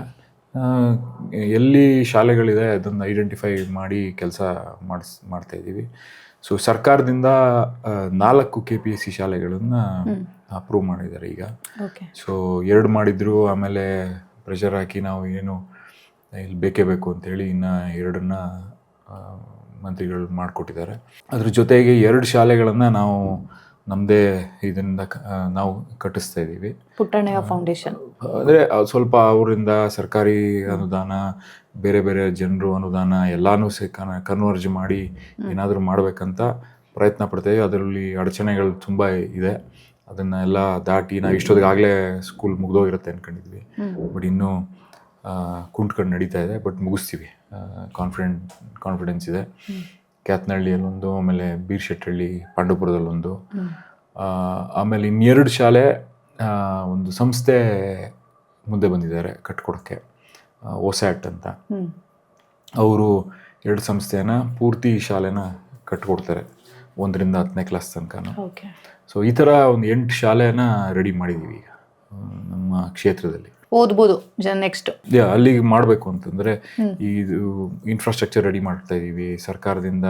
ಎಲ್ಲಿ ಶಾಲೆಗಳಿದೆ ಅದನ್ನು ಐಡೆಂಟಿಫೈ ಮಾಡಿ ಕೆಲಸ ಮಾಡ್ತಾಯಿದ್ದೀವಿ. ಸೊ ಸರ್ಕಾರದಿಂದ 4 KPSC ಶಾಲೆಗಳನ್ನು ಅಪ್ರೂವ್ ಮಾಡಿದ್ದಾರೆ ಈಗ. ಸೊ 2 ಮಾಡಿದ್ರು, ಆಮೇಲೆ ಪ್ರೆಷರ್ ಹಾಕಿ ನಾವು ಏನು ಇಲ್ಲಿ ಬೇಕೇ ಬೇಕು ಅಂತೇಳಿ ಇನ್ನು 2 ಮಂತ್ರಿಗಳು ಮಾಡಿಕೊಟ್ಟಿದ್ದಾರೆ. ಅದ್ರ ಜೊತೆಗೆ 2 ಶಾಲೆಗಳನ್ನು ನಾವು ನಮ್ಮದೇ ಇದರಿಂದ ನಾವು ಕಟ್ಟಿಸ್ತಾ ಇದ್ದೀವಿ. ಪುಟ್ಟಣ್ಣಯ್ಯ ಫೌಂಡೇಶನ್ ಅಂದರೆ ಸ್ವಲ್ಪ ಅವರಿಂದ ಸರ್ಕಾರಿ ಅನುದಾನ, ಬೇರೆ ಜನರು ಅನುದಾನ ಎಲ್ಲನೂ ಕನ್ವರ್ಜ್ ಮಾಡಿ ಏನಾದರೂ ಮಾಡಬೇಕಂತ ಪ್ರಯತ್ನ ಪಡ್ತಾಯಿದ್ದೀವಿ. ಅದರಲ್ಲಿ ಅಡಚಣೆಗಳು ತುಂಬ ಇದೆ. ಅದನ್ನೆಲ್ಲ ದಾಟಿ ನಾವು ಇಷ್ಟೊತ್ತಿಗಾಗಲೇ ಸ್ಕೂಲ್ ಮುಗಿದೋಗಿರುತ್ತೆ ಅಂದ್ಕೊಂಡಿದ್ವಿ. ಬಟ್ ಇನ್ನೂ ಕುಂಟ್ಕೊಂಡು ನಡೀತಾ ಇದೆ. ಬಟ್ ಮುಗಿಸ್ತೀವಿ, ಕಾನ್ಫಿಡೆನ್ಸ್ ಇದೆ. ಕ್ಯಾತ್ನಹಳ್ಳಿಯಲ್ಲೊಂದು, ಆಮೇಲೆ ಬೀರ್ಶೆಟ್ಟಹಳ್ಳಿ ಪಾಂಡವಪುರದಲ್ಲೊಂದು, ಆಮೇಲೆ 2 ಶಾಲೆ ಒಂದು ಸಂಸ್ಥೆ ಮುಂದೆ ಬಂದಿದ್ದಾರೆ ಕಟ್ಕೊಡೋಕ್ಕೆ, OSAT ಅಂತ. ಅವರು 2 ಸಂಸ್ಥೆನ ಪೂರ್ತಿ ಶಾಲೆನ ಕಟ್ಕೊಡ್ತಾರೆ 1ರಿಂದ 10ನೇ ಕ್ಲಾಸ್ ತನಕ. ಸೊ ಈ ಥರ ಒಂದು 8 ಶಾಲೆನ ರೆಡಿ ಮಾಡಿದ್ದೀವಿ ಈಗ ನಮ್ಮ ಕ್ಷೇತ್ರದಲ್ಲಿ. ಓದ್ಬೋದು ನೆಕ್ಸ್ಟ್ ಅಲ್ಲಿಗೆ ಮಾಡಬೇಕು ಅಂತಂದರೆ ಇದು ಇನ್ಫ್ರಾಸ್ಟ್ರಕ್ಚರ್ ರೆಡಿ ಮಾಡ್ತಾ ಇದ್ದೀವಿ. ಸರ್ಕಾರದಿಂದ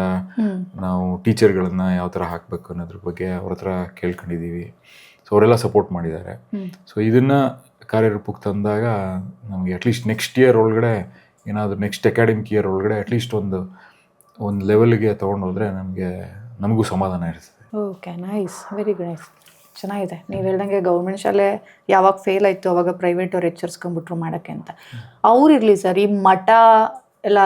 ನಾವು ಟೀಚರ್ಗಳನ್ನು ಯಾವ ಥರ ಹಾಕಬೇಕು ಅನ್ನೋದ್ರ ಬಗ್ಗೆ ಅವ್ರ ಹತ್ರ ಕೇಳ್ಕೊಂಡಿದ್ದೀವಿ. ಸೊ ಅವರೆಲ್ಲ ಸಪೋರ್ಟ್ ಮಾಡಿದ್ದಾರೆ. ಸೊ ಇದನ್ನು ಕಾರ್ಯರೂಪಕ್ಕೆ ತಂದಾಗ ನಮಗೆ ಅಟ್ಲೀಸ್ಟ್ ನೆಕ್ಸ್ಟ್ ಇಯರ್ ಒಳಗಡೆ ಏನಾದರೂ ನೆಕ್ಸ್ಟ್ ಅಕಾಡೆಮಿಕ್ ಇಯರ್ ಒಳಗಡೆ ಅಟ್ಲೀಸ್ಟ್ ಒಂದು ಲೆವೆಲ್ಗೆ ತೊಗೊಂಡೋದ್ರೆ ನಮಗೂ ಸಮಾಧಾನ ಇರ್ತದೆ. ಓಕೆ, ನೈಸ್, ವೆರಿ ನೈಸ್, ಚೆನ್ನಾಗಿದೆ. ನೀವು ಹೇಳ್ದಂಗೆ ಗೌರ್ಮೆಂಟ್ ಶಾಲೆ ಯಾವಾಗ ಫೇಲ್ ಆಯಿತು ಅವಾಗ ಪ್ರೈವೇಟ್ ಅವ್ರು ಎಚ್ಚರಿಸ್ಕೊಂಡ್ಬಿಟ್ರು ಮಾಡೋಕ್ಕೆ ಅಂತ. ಅವ್ರಿರಲಿ ಸರ್, ಈ ಮಠ ಎಲ್ಲ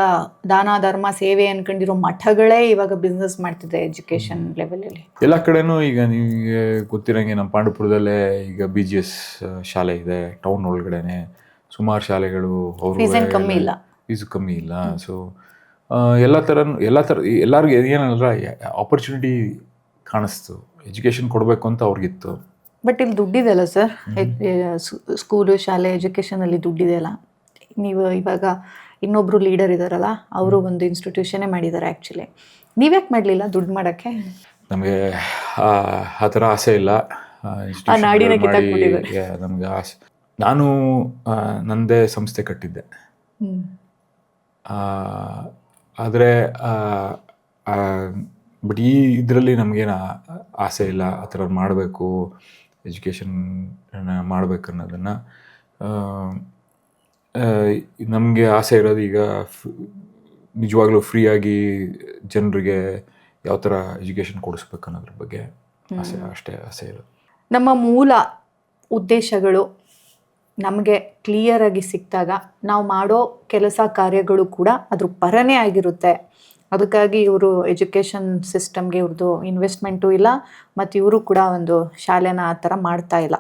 ದಾನ ಧರ್ಮ ಸೇವೆ ಅನ್ಕೊಂಡಿರೋ ಮಠಗಳೇ ಇವಾಗ ಬಿಸ್ನೆಸ್ ಮಾಡ್ತಿದೆ ಎಜುಕೇಷನ್ ಲೆವೆಲಲ್ಲಿ. ಎಲ್ಲ ಕಡೆನೂ ಈಗ ನಿಮಗೆ ಗೊತ್ತಿರೋಂಗೆ ನಮ್ಮ ಪಾಂಡವಪುರದಲ್ಲೇ ಈಗ BGS ಶಾಲೆ ಇದೆ. ಟೌನ್ ಒಳಗಡೆನೆ ಸುಮಾರು ಶಾಲೆಗಳು, ಅವರು ಫೀಸು ಕಮ್ಮಿ ಇಲ್ಲ. ಸೊ ಎಲ್ಲರಿಗೂ ಏನಲ್ಲ ಆಪರ್ಚುನಿಟಿ ಕಾಣಿಸ್ತು. ಎಜುಕೇಷನ್ ಕೊಡಬೇಕು ಅಂತ ಅವ್ರಿಗಿತ್ತು. ಬಟ್ ಇಲ್ಲಿ ದುಡ್ಡಿದೆಯಲ್ಲ ಸರ್, ಸ್ಕೂಲು ಶಾಲೆ ಎಜುಕೇಷನಲ್ಲಿ ದುಡ್ಡಿದೆಯಲ್ಲ. ನೀವು ಇವಾಗ ಇನ್ನೊಬ್ರು ಲೀಡರ್ ಇದ್ದಾರಲ್ಲ, ಅವರು ಒಂದು ಇನ್ಸ್ಟಿಟ್ಯೂಷನ್ನೇ ಮಾಡಿದ್ದಾರೆ ಆ್ಯಕ್ಚುಲಿ. ನೀವ್ಯಾಕೆ ಮಾಡಲಿಲ್ಲ ದುಡ್ಡು ಮಾಡೋಕ್ಕೆ? ನಮಗೆ ಆ ಥರ ಆಸೆ ಇಲ್ಲ. ನಮಗೆ ಆಸೆ, ನಾನು ನನ್ನದೇ ಸಂಸ್ಥೆ ಕಟ್ಟಿದ್ದೆ. ಆದರೆ ಬಟ್ ಈ ಇದರಲ್ಲಿ ನಮಗೇನು ಆಸೆ ಇಲ್ಲ ಆ ಥರ ಮಾಡಬೇಕು, ಎಜುಕೇಷನ್ ಮಾಡಬೇಕು ಅನ್ನೋದನ್ನು. ನಮಗೆ ಆಸೆ ಇರೋದು ಈಗ ನಿಜವಾಗ್ಲೂ ಫ್ರೀಯಾಗಿ ಜನರಿಗೆ ಯಾವ ಥರ ಎಜುಕೇಷನ್ ಕೊಡಿಸ್ಬೇಕು ಅನ್ನೋದ್ರ ಬಗ್ಗೆ. ಅಷ್ಟೇ ಆಸೆ ಇರೋದು. ನಮ್ಮ ಮೂಲ ಉದ್ದೇಶಗಳು ನಮಗೆ ಕ್ಲಿಯರಾಗಿ ಸಿಕ್ಕಿದಾಗ ನಾವು ಮಾಡೋ ಕೆಲಸ ಕಾರ್ಯಗಳು ಕೂಡ ಅದ್ರ ಪರನೇ ಆಗಿರುತ್ತೆ. ಅದಕ್ಕಾಗಿ ಇವರು ಎಜುಕೇಷನ್ ಸಿಸ್ಟಮ್ಗೆ ಇವ್ರದ್ದು ಇನ್ವೆಸ್ಟ್ಮೆಂಟು ಇಲ್ಲ, ಮತ್ತು ಇವರು ಕೂಡ ಒಂದು ಶಾಲೆನ ಆ ಥರ ಮಾಡ್ತಾ ಇಲ್ಲ.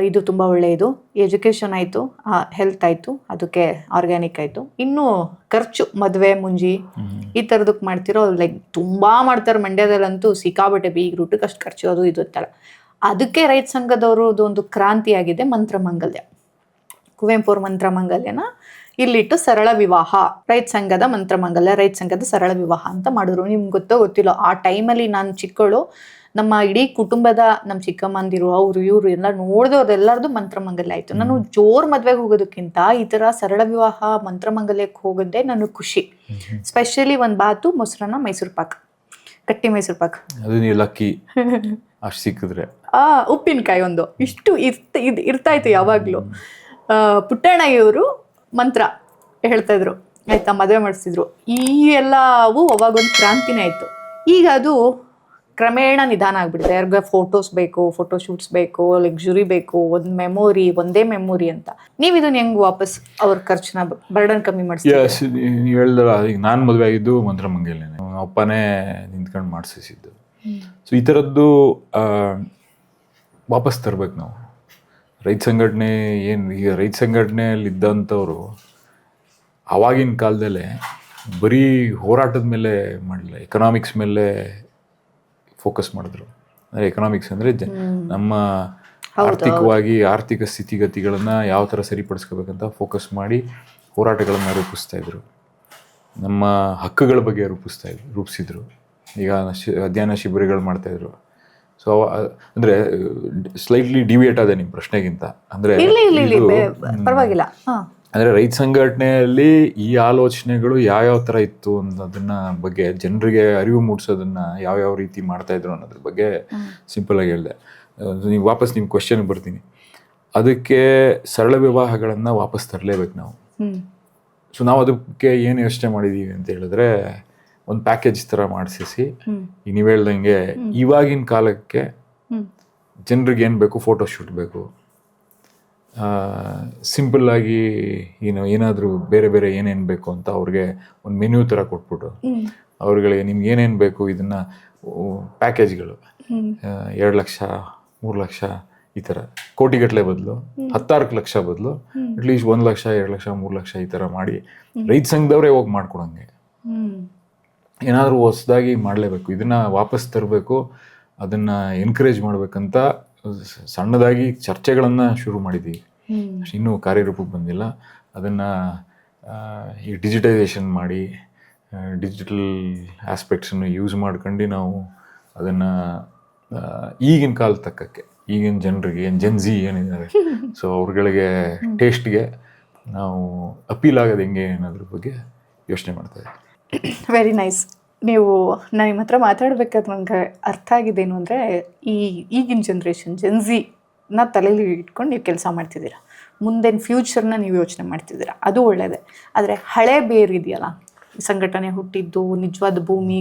ಇದು ತುಂಬ ಒಳ್ಳೆಯದು. ಎಜುಕೇಷನ್ ಆಯಿತು, ಹೆಲ್ತ್ ಆಯಿತು, ಅದಕ್ಕೆ ಆರ್ಗ್ಯಾನಿಕ್ ಆಯಿತು. ಇನ್ನೂ ಖರ್ಚು ಮದುವೆ ಮುಂಜಿ ಈ ಥರದಕ್ಕೆ ಮಾಡ್ತಿರೋ ಲೈಕ್ ತುಂಬ ಮಾಡ್ತಾರೆ ಮಂಡ್ಯದಲ್ಲಂತೂ ಸಿಕ್ಕಾಬಟ್ಟೆ ಬೀಗ್ ರೂಟಕ್ಕೆ ಅಷ್ಟು ಖರ್ಚು ಅದು ಇದು ಅಂತಲ್ಲ. ಅದಕ್ಕೆ ರೈತ ಸಂಘದವ್ರದ್ದು ಒಂದು ಕ್ರಾಂತಿಯಾಗಿದೆ ಮಂತ್ರಮಾಂಗಲ್ಯ. ಕುವೆಂಪು ಅವ್ರ ಮಂತ್ರಮಾಂಗಲ್ಯನ ಇಲ್ಲಿಟ್ಟು ಸರಳ ವಿವಾಹ, ರೈತ ಸಂಘದ ಮಂತ್ರಮಾಂಗಲ್ಯ, ರೈತ ಸಂಘದ ಸರಳ ವಿವಾಹ ಅಂತ ಮಾಡಿದ್ರು. ನಿಮ್ಗೆ ಗೊತ್ತಿಲ್ಲ, ಆ ಟೈಮಲ್ಲಿ ನಾನು ಚಿಕ್ಕವಳು, ನಮ್ಮ ಇಡೀ ಕುಟುಂಬದ ನಮ್ಮ ಚಿಕ್ಕಮ್ಮಂದಿರು ಅವರು ಇವರು ಎಲ್ಲ ನೋಡಿದವ್ರು ಎಲ್ಲರದು ಮಂತ್ರಮಾಂಗಲ್ಯ ಆಯಿತು. ನಾನು ಜೋರು ಮದುವೆಗೆ ಹೋಗೋದಕ್ಕಿಂತ ಈ ಥರ ಸರಳ ವಿವಾಹ ಮಂತ್ರಮಾಂಗಲ್ಯಕ್ಕೆ ಹೋಗೋದೇ ನನಗೆ ಖುಷಿ. ಸ್ಪೆಷಲಿ ಒಂದು ಬಾತು, ಮೊಸರನ್ನ, ಮೈಸೂರು ಪಾಕ್, ಗಟ್ಟಿ ಮೈಸೂರು ಪಾಕ್, ಅದು ನೀವು ಲಕ್ಕಿ ಅಷ್ಟು ಸಿಕ್ಕಿದ್ರೆ. ಉಪ್ಪಿನಕಾಯಿ ಒಂದು ಇಷ್ಟು ಇರ್ತಾ ಇತ್ತು ಯಾವಾಗಲೂ. ಪುಟ್ಟಣ್ಣಯ್ಯವರು ಮಂತ್ರ ಹೇಳ್ತಾ ಇದ್ರು ಆಯ್ತಾ, ಮದುವೆ ಮಾಡಿಸಿದ್ರು. ಈ ಎಲ್ಲವೂ ಅವಾಗೊಂದು ಕ್ರಾಂತಿನೇ ಆಯಿತು. ಈಗ ಅದು ಕ್ರಮೇಣ ನಿಧಾನ ಆಗ್ಬಿಟ್ಟಿದೆ. ಯಾರಿಗ ಫೋಟೋಸ್ ಬೇಕು, ಫೋಟೋ ಶೂಟ್ಸ್ ಬೇಕು, ಲಕ್ಸುರಿ ಬೇಕು, ಒಂದು ಮೆಮೊರಿ, ಒಂದೇ ಮೆಮೊರಿ ಅಂತ. ನೀವು ಇದನ್ನ ಹೆಂಗೆ ವಾಪಸ್ ಅವ್ರ ಖರ್ಚನ್ನ ಬರ್ಡನ್ ಕಮ್ಮಿ ಮಾಡಿಸ್ತೀವಿ? ನೀವು ಹೇಳಿದ್ರ ಈಗ ನಾನು ಮದುವೆ ಆಗಿದ್ದು ಮಂತ್ರಮಾಂಗಲ್ಯನೇ, ಅಪ್ಪನೇ ನಿಂತ್ಕೊಂಡು ಮಾಡಿಸಿದ್ದು. ಸೊ ಈ ಥರದ್ದು ವಾಪಸ್ ತರಬೇಕು ನಾವು. ರೈತ ಸಂಘಟನೆ ಏನು, ಈಗ ರೈತ ಸಂಘಟನೆಯಲ್ಲಿ ಇದ್ದಂಥವ್ರು ಆವಾಗಿನ ಕಾಲದಲ್ಲೇ ಬರೀ ಹೋರಾಟದ ಮೇಲೆ ಮಾಡಲಿಲ್ಲ, ಎಕನಾಮಿಕ್ಸ್ ಮೇಲೆ ಫೋಕಸ್ ಮಾಡಿದ್ರು. ಅಂದರೆ ಎಕನಾಮಿಕ್ಸ್ ಅಂದರೆ ನಮ್ಮ ಆರ್ಥಿಕವಾಗಿ ಆರ್ಥಿಕ ಸ್ಥಿತಿಗತಿಗಳನ್ನು ಯಾವ ಥರ ಸರಿಪಡಿಸ್ಕೋಬೇಕಂತ ಫೋಕಸ್ ಮಾಡಿ ಹೋರಾಟಗಳನ್ನು ರೂಪಿಸ್ತಾಯಿದ್ರು. ನಮ್ಮ ಹಕ್ಕುಗಳ ಬಗ್ಗೆ ರೂಪಿಸಿದ್ರು. ಈಗ ಅಧ್ಯಯನ ಶಿಬಿರಗಳು ಮಾಡ್ತಾಯಿದ್ರು. ಸೊ ಅಂದರೆ ಸ್ಲೈಟ್ಲಿ ಡಿವಿಯೇಟ್ ಆದ ನಿಮ್ಮ ಪ್ರಶ್ನೆಗಿಂತ. ಅಂದರೆ ಪರವಾಗಿಲ್ಲ. ಅಂದರೆ ರೈತ ಸಂಘಟನೆಯಲ್ಲಿ ಈ ಆಲೋಚನೆಗಳು ಯಾವ್ಯಾವ ಥರ ಇತ್ತು ಅನ್ನೋದನ್ನ ಬಗ್ಗೆ ಜನರಿಗೆ ಅರಿವು ಮೂಡಿಸೋದನ್ನ ಯಾವ್ಯಾವ ರೀತಿ ಮಾಡ್ತಾಯಿದ್ರು ಅನ್ನೋದ್ರ ಬಗ್ಗೆ ಸಿಂಪಲಾಗಿ ಹೇಳಿದೆ. ನೀವು ವಾಪಸ್ ನಿಮ್ಮ ಕ್ವೆಶ್ಚನ್ಗೆ ಬರ್ತೀನಿ. ಅದಕ್ಕೆ ಸರಳ ವಿವಾಹಗಳನ್ನು ವಾಪಸ್ ತರಲೇಬೇಕು ನಾವು. ಸೊ ನಾವು ಅದಕ್ಕೆ ಏನು ಯೋಚನೆ ಮಾಡಿದ್ದೀವಿ ಅಂತ ಹೇಳಿದ್ರೆ, ಒಂದು ಪ್ಯಾಕೇಜ್ ಥರ ಮಾಡಿಸಿ, ಈಗ ನೀವು ಹೇಳ್ದಂಗೆ ಇವಾಗಿನ ಕಾಲಕ್ಕೆ ಜನರಿಗೆ ಏನು ಬೇಕು, ಫೋಟೋ ಶೂಟ್ ಬೇಕು, ಸಿಂಪಲ್ಲಾಗಿ ಏನಾದರೂ ಬೇರೆ ಬೇರೆ ಏನೇನು ಬೇಕು ಅಂತ ಅವ್ರಿಗೆ ಒಂದು ಮೆನ್ಯೂ ಥರ ಕೊಟ್ಬಿಟ್ಟು ಅವ್ರಿಗೆ ನಿಮ್ಗೆ ಏನೇನು ಬೇಕು ಇದನ್ನು ಪ್ಯಾಕೇಜ್ಗಳು 2 ಲಕ್ಷ 3 ಲಕ್ಷ ಈ ಥರ ಕೋಟಿಗಟ್ಟಲೆ ಬದಲು 16 ಲಕ್ಷ ಬದಲು ಅಟ್ಲೀಸ್ಟ್ 1 ಲಕ್ಷ 2 ಲಕ್ಷ 3 ಲಕ್ಷ ಈ ಥರ ಮಾಡಿ ರೈತ ಸಂಘದವರೇ ಹೋಗಿ ಮಾಡ್ಕೊಡಂಗೆ ಏನಾದರೂ ಹೊಸದಾಗಿ ಮಾಡಲೇಬೇಕು. ಇದನ್ನು ವಾಪಸ್ ತರಬೇಕು, ಅದನ್ನು ಎನ್ಕರೇಜ್ ಮಾಡಬೇಕಂತ ಸಣ್ಣದಾಗಿ ಚರ್ಚೆಗಳನ್ನು ಶುರು ಮಾಡಿದ್ದೀವಿ. ಇನ್ನೂ ಕಾರ್ಯರೂಪಕ್ಕೆ ಬಂದಿಲ್ಲ. ಅದನ್ನು ಈ ಡಿಜಿಟೈಸೇಷನ್ ಮಾಡಿ ಡಿಜಿಟಲ್ ಆಸ್ಪೆಕ್ಟ್ಸನ್ನು ಯೂಸ್ ಮಾಡ್ಕೊಂಡು ನಾವು ಅದನ್ನು ಈಗಿನ ಕಾಲ ತಕ್ಕಕ್ಕೆ, ಈಗಿನ ಜನರಿಗೆ ಏನು ಜೆನ್ಜಿ ಏನಿದ್ದಾರೆ ಸೊ ಅವ್ರಗಳಿಗೆ ಟೇಸ್ಟ್ಗೆ ನಾವು ಅಪೀಲ್ ಆಗೋದು ಹೆಂಗೆ ಅನ್ನೋದ್ರ ಬಗ್ಗೆ ಯೋಚನೆ ಮಾಡ್ತಾಯಿದ್ದೀವಿ. Very nice. ನೀವು ನಾನು ನಿಮ್ಮ ಹತ್ರ ಮಾತಾಡ್ಬೇಕಾದ್ರೆ ನನಗೆ ಅರ್ಥ ಆಗಿದ್ದೇನು ಅಂದರೆ, ಈಗಿನ ಜನ್ರೇಷನ್ ಜೆನ್ಜಿನ ತಲೆಯಲ್ಲಿ ಇಟ್ಕೊಂಡು ನೀವು ಕೆಲಸ ಮಾಡ್ತಿದ್ದೀರಾ, ಮುಂದಿನ ಫ್ಯೂಚರ್ನ ನೀವು ಯೋಚನೆ ಮಾಡ್ತಿದ್ದೀರಾ, ಅದು ಒಳ್ಳೆಯದೇ. ಆದರೆ ಹಳೆ ಬೇರಿದೆಯಲ್ಲ, ಸಂಘಟನೆ ಹುಟ್ಟಿದ್ದು, ನಿಜವಾದ ಭೂಮಿ,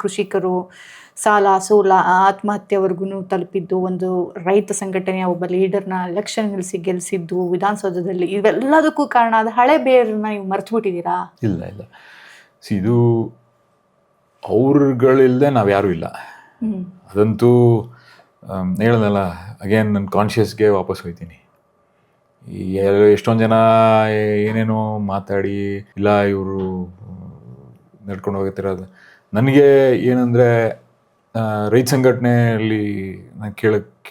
ಕೃಷಿಕರು, ಸಾಲ ಸೋಲ ಆತ್ಮಹತ್ಯೆವರೆಗೂ ತಲುಪಿದ್ದು, ಒಂದು ರೈತ ಸಂಘಟನೆಯ ಒಬ್ಬ ಲೀಡರ್ನ ಎಲೆಕ್ಷನ್ ಗೆಲ್ಲಿಸಿದ್ದು ವಿಧಾನಸೌಧದಲ್ಲಿ, ಇವೆಲ್ಲದಕ್ಕೂ ಕಾರಣ ಅದು ಹಳೆ ಬೇರನ್ನ ನೀವು ಮರ್ತು ಬಿಟ್ಟಿದ್ದೀರಾ? ಇಲ್ಲ, ಇದು ಅವ್ರುಗಳಿಲ್ಲದೆ ನಾವು ಯಾರೂ ಇಲ್ಲ. ಅದಂತೂ ಹೇಳೋದಲ್ಲ, ಅಗೇನ್ ನನ್ನ ಕಾನ್ಷಿಯಸ್ಗೆ ವಾಪಸ್ ಹೋಗ್ತೀನಿ. ಎಷ್ಟೊಂದು ಜನ ಏನೇನೋ ಮಾತಾಡಿ ಇಲ್ಲ ಇವರು ನಡ್ಕೊಂಡು ಹೋಗುತ್ತಿರೋದು. ನನಗೆ ಏನಂದರೆ, ರೈತ ಸಂಘಟನೆಯಲ್ಲಿ ನಾನು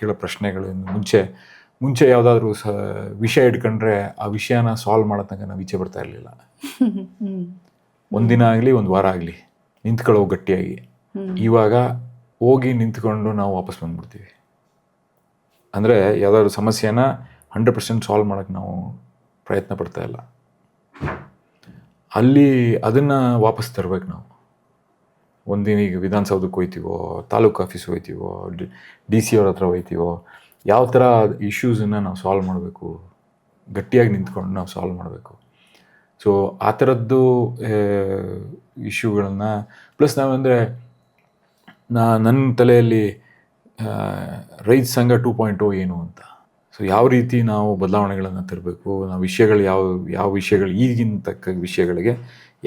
ಕೇಳೋ ಪ್ರಶ್ನೆಗಳು ಮುಂಚೆ ಯಾವುದಾದ್ರೂ ವಿಷಯ ಇಟ್ಕೊಂಡ್ರೆ ಆ ವಿಷಯನ ಸಾಲ್ವ್ ಮಾಡೋ ತನಕ ನಾವು ಈಚೆ ಬರ್ತಾ ಇರಲಿಲ್ಲ. ಒಂದಿನ ಆಗಲಿ ಒಂದು ವಾರ ಆಗಲಿ ನಿಂತ್ಕೊಳ್ಳೋ ಗಟ್ಟಿಯಾಗಿ. ಇವಾಗ ಹೋಗಿ ನಿಂತ್ಕೊಂಡು ನಾವು ವಾಪಸ್ ಬಂದ್ಬಿಡ್ತೀವಿ. ಅಂದರೆ ಯಾವುದಾದ್ರು ಸಮಸ್ಯೆನ 100% ಸಾಲ್ವ್ ಮಾಡೋಕ್ಕೆ ನಾವು ಪ್ರಯತ್ನ ಪಡ್ತಾ ಇಲ್ಲ. ಅಲ್ಲಿ ಅದನ್ನು ವಾಪಸ್ ತರಬೇಕು ನಾವು. ಒಂದಿನ ಈಗ ವಿಧಾನಸೌಧಕ್ಕೆ ಹೋಗ್ತೀವೋ, ತಾಲೂಕು ಆಫೀಸ್ಗೆ ಹೋಗ್ತೀವೋ, DC ಅವ್ರ ಹತ್ರ ಹೋಗ್ತೀವೋ, ಯಾವ ಥರ ಇಶ್ಯೂಸನ್ನು ನಾವು ಸಾಲ್ವ್ ಮಾಡಬೇಕು, ಗಟ್ಟಿಯಾಗಿ ನಿಂತ್ಕೊಂಡು ನಾವು ಸಾಲ್ವ್ ಮಾಡಬೇಕು. ಸೊ ಆ ಥರದ್ದು ಇಶ್ಯೂಗಳನ್ನು ಪ್ಲಸ್ ನಾವಂದರೆ ನನ್ನ ತಲೆಯಲ್ಲಿ ರೈತ ಸಂಘ 2.0 ಏನು ಅಂತ. ಸೊ ಯಾವ ರೀತಿ ನಾವು ಬದಲಾವಣೆಗಳನ್ನು ತರಬೇಕು, ನಾವು ವಿಷಯಗಳು ಯಾವ ವಿಷಯಗಳು ಈಗಿನ ತಕ್ಕ ವಿಷಯಗಳಿಗೆ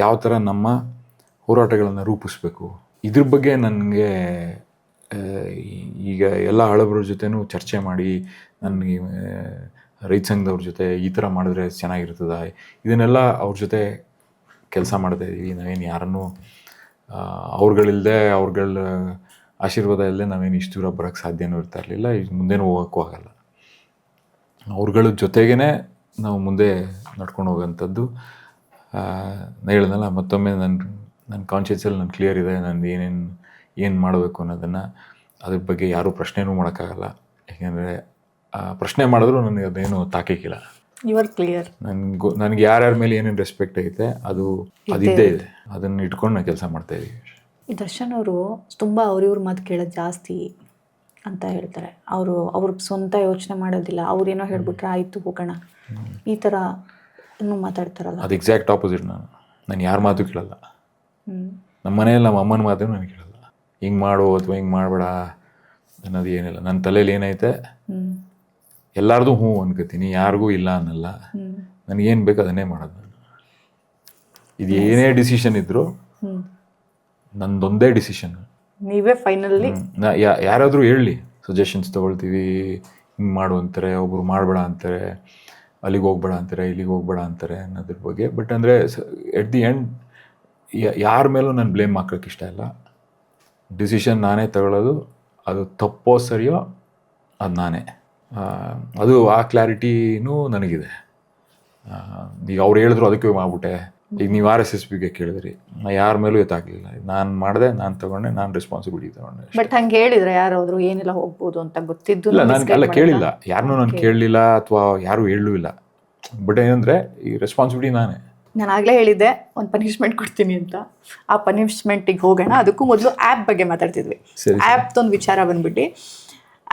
ಯಾವ ಥರ ನಮ್ಮ ಹೋರಾಟಗಳನ್ನು ರೂಪಿಸ್ಬೇಕು, ಇದ್ರ ಬಗ್ಗೆ ನನಗೆ ಈಗ ಎಲ್ಲ ಹಳಬರ ಜೊತೆನೂ ಚರ್ಚೆ ಮಾಡಿ ನನಗೆ ರೈತ ಸಂಘದವ್ರ ಜೊತೆ ಈ ಥರ ಮಾಡಿದ್ರೆ ಚೆನ್ನಾಗಿರ್ತದ, ಇದನ್ನೆಲ್ಲ ಅವ್ರ ಜೊತೆ ಕೆಲಸ ಮಾಡ್ತಾ ಇದ್ದೀವಿ. ನಾವೇನು ಯಾರನ್ನೂ ಅವ್ರುಗಳ ಆಶೀರ್ವಾದ ಇಲ್ಲದೆ ನಾವೇನು ಇಷ್ಟು ದೂರ ಬರೋಕ್ಕೆ ಸಾಧ್ಯನೂ ಇರ್ತಾ ಇರಲಿಲ್ಲ, ಈಗ ಮುಂದೆನೂ ಹೋಗೋಕ್ಕೂ ಆಗಲ್ಲ. ಅವ್ರಗಳ ಜೊತೆಗೇ ನಾವು ಮುಂದೆ ನಡ್ಕೊಂಡು ಹೋಗೋಂಥದ್ದು. ನಾನು ಹೇಳಿದ್ನಲ್ಲ, ಮತ್ತೊಮ್ಮೆ ನನ್ನ ಕಾನ್ಷಿಯನ್ಸಲ್ಲಿ ನಾನು ಕ್ಲಿಯರ್ ಇದೆ, ನಾನು ಏನು ಮಾಡಬೇಕು ಅನ್ನೋದನ್ನು. ಅದ್ರ ಬಗ್ಗೆ ಯಾರೂ ಪ್ರಶ್ನೆನೂ ಮಾಡೋಕ್ಕಾಗಲ್ಲ, ಯಾಕೆಂದರೆ ಪ್ರಶ್ನೆ ಮಾಡಿದ್ರು ನನಗೆ ಅದೇನು ತಾಕಕ್ಕಿಲ್ಲ. Your clear. ನನಗೆ ಯಾರ್ಯಾರ ಮೇಲೆ ಏನೇನು ರೆಸ್ಪೆಕ್ಟ್ ಐತೆ ಅದಿದ್ದೇ ಇದೆ, ಅದನ್ನು ಇಟ್ಕೊಂಡು ನಾನು ಕೆಲಸ ಮಾಡ್ತಾಯಿದ್ದೀವಿ. ಈ ದರ್ಶನ್ ಅವರು ತುಂಬ ಅವ್ರಿವ್ರ ಮಾತು ಕೇಳೋದು ಜಾಸ್ತಿ ಅಂತ ಹೇಳ್ತಾರೆ. ಅವ್ರ ಸ್ವಂತ ಯೋಚನೆ ಮಾಡೋದಿಲ್ಲ, ಅವ್ರೇನೋ ಹೇಳ್ಬಿಟ್ರೆ ಆಯಿತು ಹೋಗೋಣ, ಈ ಥರ ಇನ್ನೂ ಮಾತಾಡ್ತಾರಲ್ಲ. ಅದು ಎಕ್ಸಾಕ್ಟ್ ಆಪೋಸಿಟ್. ನಾನು ಯಾರ ಮಾತು ಕೇಳಲ್ಲ. ನಮ್ಮ ಮನೆಯಲ್ಲಿ ನಮ್ಮ ಅಮ್ಮನ ಮಾತು ನನಗೆ ಕೇಳಲ್ಲ. ಹಿಂಗೆ ಮಾಡು ಅಥವಾ ಹಿಂಗೆ ಮಾಡಬೇಡ ಅನ್ನೋದು ಏನಿಲ್ಲ. ನನ್ನ ತಲೆಯಲ್ಲಿ ಏನೈತೆ ಎಲ್ಲಾರ್ದು ಹ್ಞೂ ಅನ್ಕೋತೀನಿ, ಯಾರಿಗೂ ಇಲ್ಲ ಅನ್ನಲ್ಲ. ನನಗೇನು ಬೇಕು ಅದನ್ನೇ ಮಾಡೋದು ನಾನು. ಇದು ಏನೇ ಡಿಸಿಷನ್ ಇದ್ದರೂ ನಂದೊಂದೇ ಡಿಸಿಷನ್. ನೀವೇ ಫೈನಲಿ ಯಾರಾದರೂ ಹೇಳಲಿ, ಸಜೆಷನ್ಸ್ ತೊಗೊಳ್ತೀವಿ, ಹಿಂಗೆ ಮಾಡು ಅಂತಾರೆ, ಒಬ್ಬರು ಮಾಡಬೇಡ ಅಂತಾರೆ, ಅಲ್ಲಿಗೆ ಹೋಗ್ಬೇಡ ಅಂತಾರೆ, ಇಲ್ಲಿಗೆ ಹೋಗ್ಬೇಡ ಅಂತಾರೆ ಅನ್ನೋದ್ರ ಬಗ್ಗೆ. ಬಟ್ ಅಂದರೆ ಎಟ್ ದಿ ಎಂಡ್ ಯಾರ ಮೇಲೂ ನಾನು ಬ್ಲೇಮ್ ಹಾಕೋಕ್ಕೆ ಇಷ್ಟ ಇಲ್ಲ. ಡಿಸಿಷನ್ ನಾನೇ ತಗೊಳ್ಳೋದು, ಅದು ತಪ್ಪೋ ಸರಿಯೋ ಅದು ನಾನೇ. ಅದು ಆ ಕ್ಲಾರಿಟಿನೂ ನನಗಿದೆ. ಈಗ ಅವ್ರು ಹೇಳಿದ್ರು ಅದಕ್ಕೆ ಮಾಡ್ಬಿಟ್ಟೆ. ಈಗ ನೀವು RSSBಗೆ ಕೇಳಿದ್ರಿ, ನಾ ಯಾರ ಮೇಲೂ ಎತ್ತಾಗಲಿಲ್ಲ. ನಾನು ಮಾಡಿದೆ, ನಾನು ತಗೊಂಡೆ, ನಾನು ರೆಸ್ಪಾನ್ಸಿಬಿಲಿಟಿ ತಗೊಂಡೆ. ಬಟ್ ಹಂಗೆ ಹೇಳಿದ್ರೆ ಯಾರಾದ್ರು ಏನೆಲ್ಲ ಹೋಗ್ಬೋದು ಅಂತ ಗೊತ್ತಿದ್ದು ಇಲ್ಲ, ನಾನು ಕೇಳಿಲ್ಲ, ಯಾರನ್ನೂ ನಾನು ಕೇಳಲಿಲ್ಲ ಅಥವಾ ಯಾರೂ ಹೇಳಲೂ ಇಲ್ಲ. ಬಟ್ ಏನಂದರೆ ಈ ರೆಸ್ಪಾನ್ಸಿಬಿಲಿಟಿ ನಾನೇ. ನಾನು ಆಗಲೇ ಹೇಳಿದ್ದೆ ಒಂದು ಪನಿಷ್ಮೆಂಟ್ ಕೊಡ್ತೀನಿ ಅಂತ. ಆ ಪನಿಷ್ಮೆಂಟಿಗೆ ಹೋಗೋಣ. ಅದಕ್ಕೂ ಮೊದಲು ಆ್ಯಪ್ ಬಗ್ಗೆ ಮಾತಾಡ್ತಿದ್ವಿ. ಆ್ಯಪ್ದೊಂದು ವಿಚಾರ ಬಂದ್ಬಿಟ್ಟು,